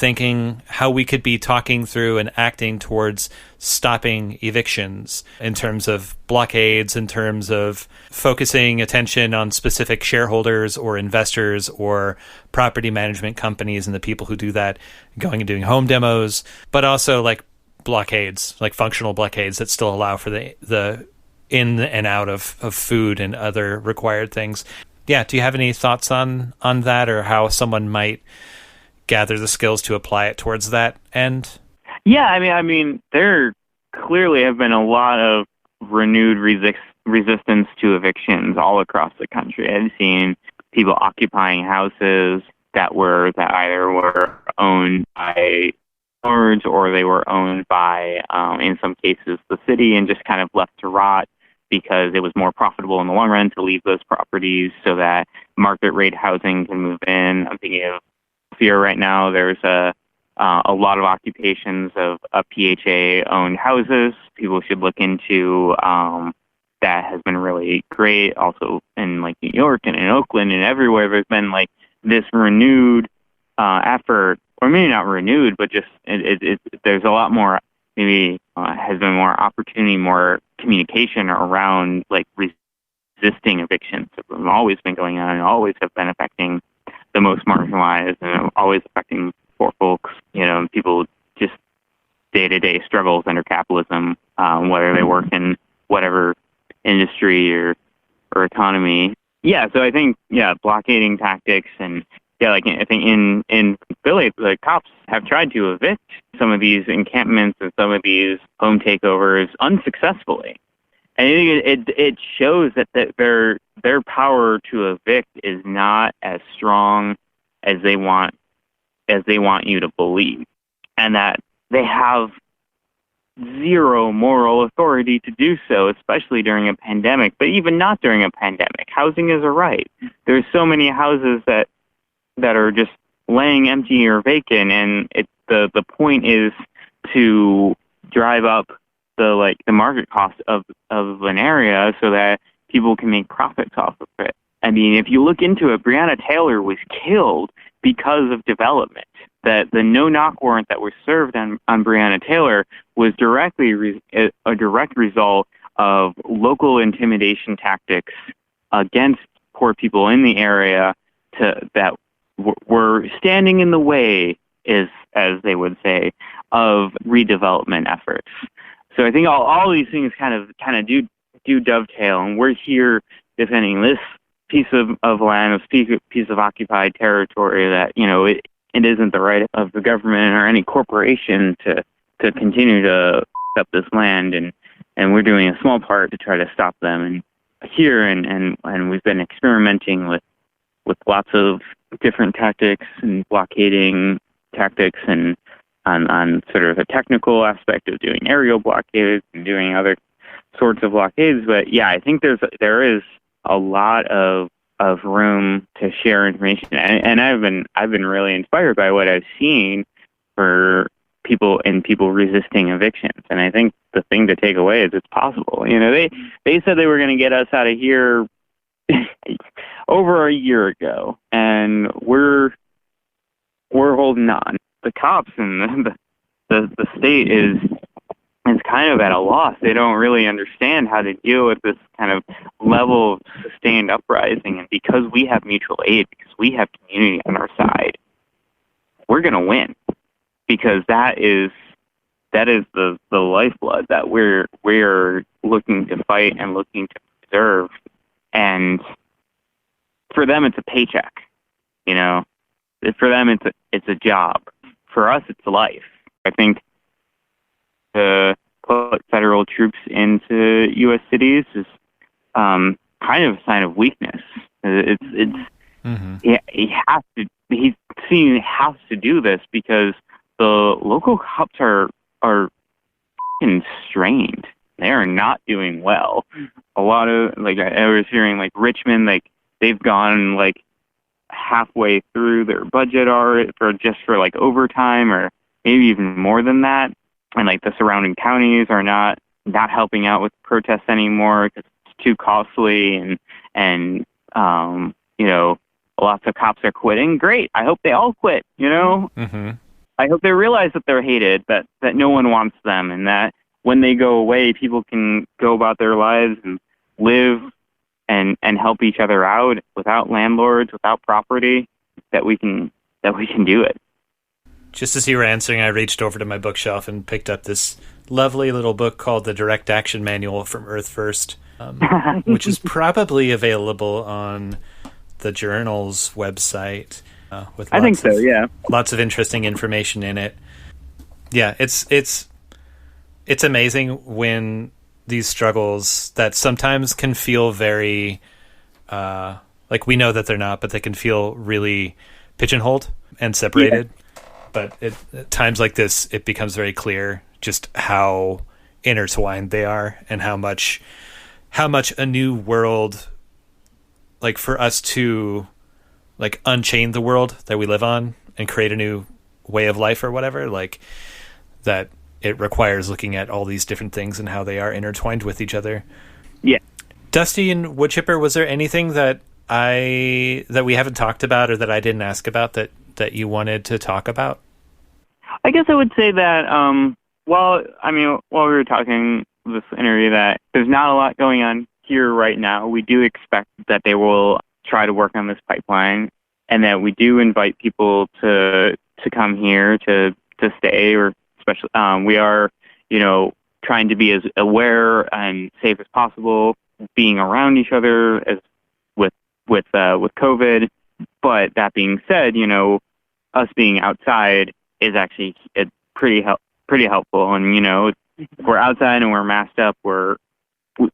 talking through and acting towards stopping evictions, in terms of blockades, in terms of focusing attention on specific shareholders or investors or property management companies and the people who do that, going and doing home demos, but also like blockades, like functional blockades that still allow for the in and out of food and other required things. Yeah, do you have any thoughts on that, or how someone might gather the skills to apply it towards that end? Yeah, I mean, there clearly have been a lot of renewed resistance to evictions all across the country. I've seen people occupying houses that either were owned by landlords or they were owned by, in some cases, the city, and just kind of left to rot because it was more profitable in the long run to leave those properties so that market rate housing can move in. I'm thinking of here right now, there's a lot of occupations of PHA-owned houses. People should look into that. Has been really great. Also in like New York and in Oakland and everywhere, there's been like this renewed effort, or maybe not renewed, but just there's a lot more. Maybe has been more opportunity, more communication around like resisting evictions. It's always been going on and always have been affecting the most marginalized, and always affecting poor folks, people just day-to-day struggles under capitalism, whether they work in whatever industry or economy. Yeah, so I think, blockading tactics, and I think in Philly, the cops have tried to evict some of these encampments and some of these home takeovers unsuccessful. And I think it shows that their power to evict is not as strong as they want you to believe, and that they have zero moral authority to do so, especially during a pandemic. But even not during a pandemic, housing is a right. There's so many houses that are just laying empty or vacant, and the point is to drive up the market cost of an area so that people can make profits off of it. I mean, if you look into it, Breonna Taylor was killed because of development. That the no-knock warrant that was served on Breonna Taylor was directly a direct result of local intimidation tactics against poor people in the area that were standing in the way, as they would say, of redevelopment efforts. So I think all these things kind of do dovetail, and we're here defending this piece of land, this piece of occupied territory that, it isn't the right of the government or any corporation to continue to up this land, and we're doing a small part to try to stop them. And here, and we've been experimenting with lots of different tactics and blockading tactics, and on sort of a technical aspect of doing aerial blockades and doing other sorts of blockades. But yeah, I think there is a lot of room to share information, and I've been really inspired by what I've seen for people resisting evictions. And I think the thing to take away is it's possible. They said they were going to get us out of here over a year ago, and we're holding on. The cops and the state is kind of at a loss. They don't really understand how to deal with this kind of level of sustained uprising. And because we have mutual aid, because we have community on our side, we're going to win, because that is the lifeblood that we're looking to fight and looking to preserve. And for them, it's a paycheck. You know, for them, it's a job. For us, it's life. I think to put federal troops into U.S. cities is kind of a sign of weakness. He has to. He's seen he has to do this because the local cops are f***ing strained. They are not doing well. A lot of, like, I was hearing, like, Richmond, like, they've gone, like, halfway through their budget already for like overtime, or maybe even more than that. And, like, the surrounding counties are not helping out with protests anymore because it's too costly, and you know, lots of cops are quitting. Great. I hope they all quit, you know? Mm-hmm. I hope they realize that they're hated, that no one wants them, and that when they go away, people can go about their lives and live and help each other out without landlords, without property, that we can do it. Just as you were answering, I reached over to my bookshelf and picked up this lovely little book called The Direct Action Manual from Earth First, which is probably available on the Journal's website. I think so, yeah. Lots of interesting information in it. Yeah, it's amazing when these struggles that sometimes can feel very, like, we know that they're not, but they can feel really pigeonholed and separated. Yeah. But at times like this, it becomes very clear just how intertwined they are, and how much a new world, like, for us to, like, unchain the world that we live on and create a new way of life or whatever, like, that it requires looking at all these different things and how they are intertwined with each other. Yeah. Dusty and Woodchipper, was there anything that we haven't talked about, or that I didn't ask about, that you wanted to talk about? I guess I would say that, while we were talking this interview, that there's not a lot going on here right now. We do expect that they will try to work on this pipeline, and that we do invite people to come here to stay, or especially we are, you know, trying to be as aware and safe as possible, being around each other as with COVID. But that being said, you know, us being outside is actually pretty helpful. And, you know, if we're outside and we're masked up,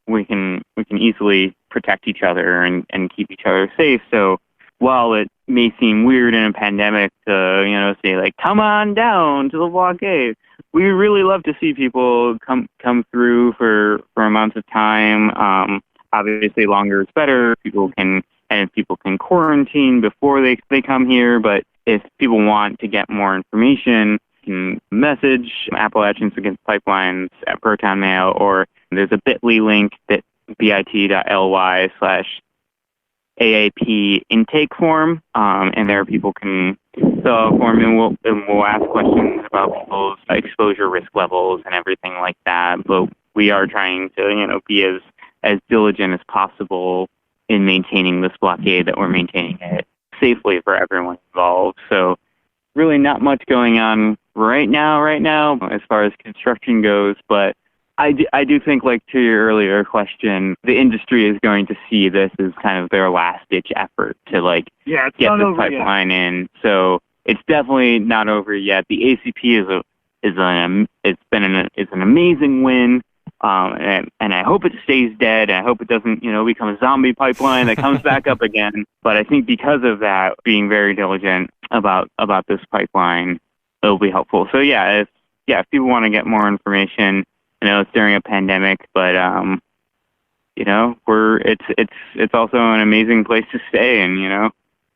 we can easily protect each other and keep each other safe. So while it may seem weird in a pandemic to, you know, say, like, come on down to the blockade, we really love to see people come through for amounts of time. Obviously, longer is better. People can quarantine before they come here. But if people want to get more information, you can message Appalachians Against Pipelines at Proton Mail, or there's a bit.ly link, bit.ly/AAP intake form, and there people can fill out a form, and we'll ask questions about people's exposure risk levels and everything like that. But we are trying to, you know, be as diligent as possible in maintaining this blockade, that we're maintaining it safely for everyone involved. So really not much going on right now as far as construction goes, but I do think, like, to your earlier question, the industry is going to see this as kind of their last-ditch effort to, like, get this pipeline in. So it's definitely not over yet. The ACP is an amazing win, and I hope it stays dead. And I hope it doesn't, you know, become a zombie pipeline that comes back up again. But I think because of that, being very diligent about this pipeline, it'll be helpful. So if people want to get more information. I know it's during a pandemic, but you know, it's also an amazing place to stay, and, you know,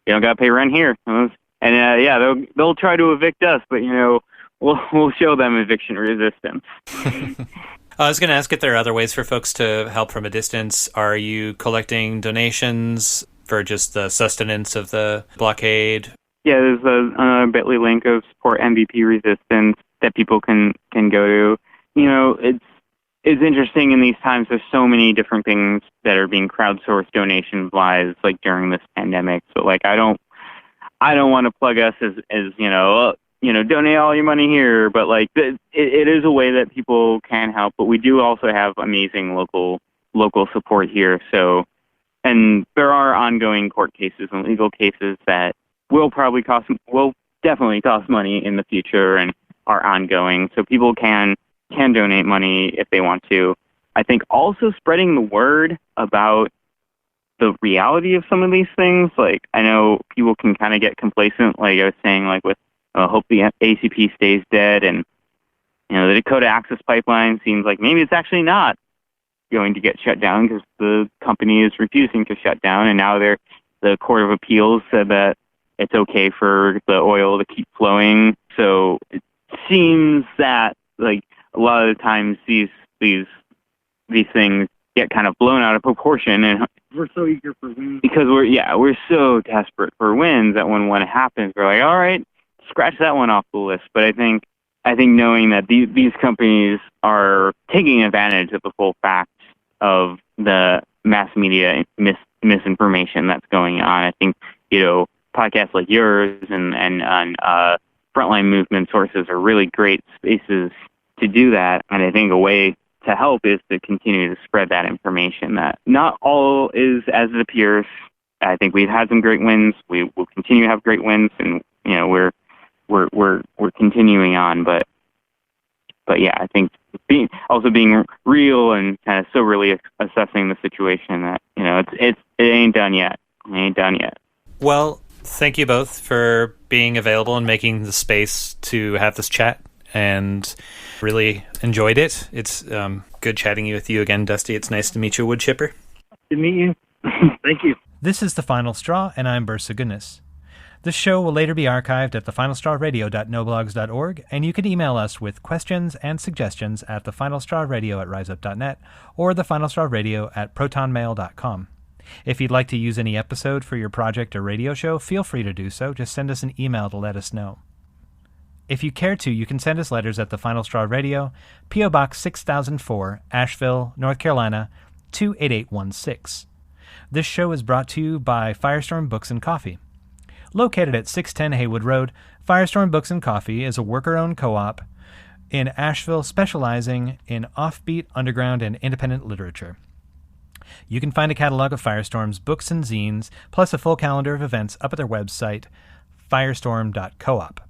you don't got to pay rent here. And they'll try to evict us, but, you know, we'll show them eviction resistance. I was going to ask if there are other ways for folks to help from a distance. Are you collecting donations for just the sustenance of the blockade? Yeah, there's a bit.ly link of support MVP resistance that people can go to. You know, it's interesting in these times. There's so many different things that are being crowdsourced donation-wise, like, during this pandemic. So, like, I don't want to plug us as you know, donate all your money here. But, like, it is a way that people can help. But we do also have amazing local support here. So and there are ongoing court cases and legal cases that will definitely cost money in the future and are ongoing. So people can donate money if they want to. I think also spreading the word about the reality of some of these things. Like, I know people can kind of get complacent, like I was saying, like with hope the ACP stays dead, and the Dakota Access Pipeline seems like maybe it's actually not going to get shut down because the company is refusing to shut down, and now the Court of Appeals said that it's okay for the oil to keep flowing. So it seems that like a lot of the times these things get kind of blown out of proportion, and We're so eager for wins. because we're so desperate for wins that when one happens, we're like, all right, scratch that one off the list. But I think knowing that these companies are taking advantage of the full facts of the mass media misinformation that's going on, I think podcasts like yours and frontline movement sources are really great spaces to do that. And I think a way to help is to continue to spread that information that not all is as it appears. I think we've had some great wins. We will continue to have great wins, and we're continuing on. But yeah, I think being real and kind of soberly assessing the situation that it ain't done yet. It ain't done yet. Well, thank you both for being available and making the space to have this chat, and really enjoyed it. It's good chatting with you again, Dusty. It's nice to meet you, Woodchipper. Good to meet you. Thank you. This is The Final Straw, and I'm Bursa Goodness. This show will later be archived at thefinalstrawradio.noblogs.org, and you can email us with questions and suggestions at thefinalstrawradio@riseup.net or thefinalstrawradio@protonmail.com. If you'd like to use any episode for your project or radio show, feel free to do so. Just send us an email to let us know. If you care to, you can send us letters at The Final Straw Radio, P.O. Box 6004, Asheville, North Carolina, 28816. This show is brought to you by Firestorm Books and Coffee. Located at 610 Haywood Road, Firestorm Books and Coffee is a worker-owned co-op in Asheville specializing in offbeat, underground, and independent literature. You can find a catalog of Firestorm's books and zines, plus a full calendar of events up at their website, firestorm.coop.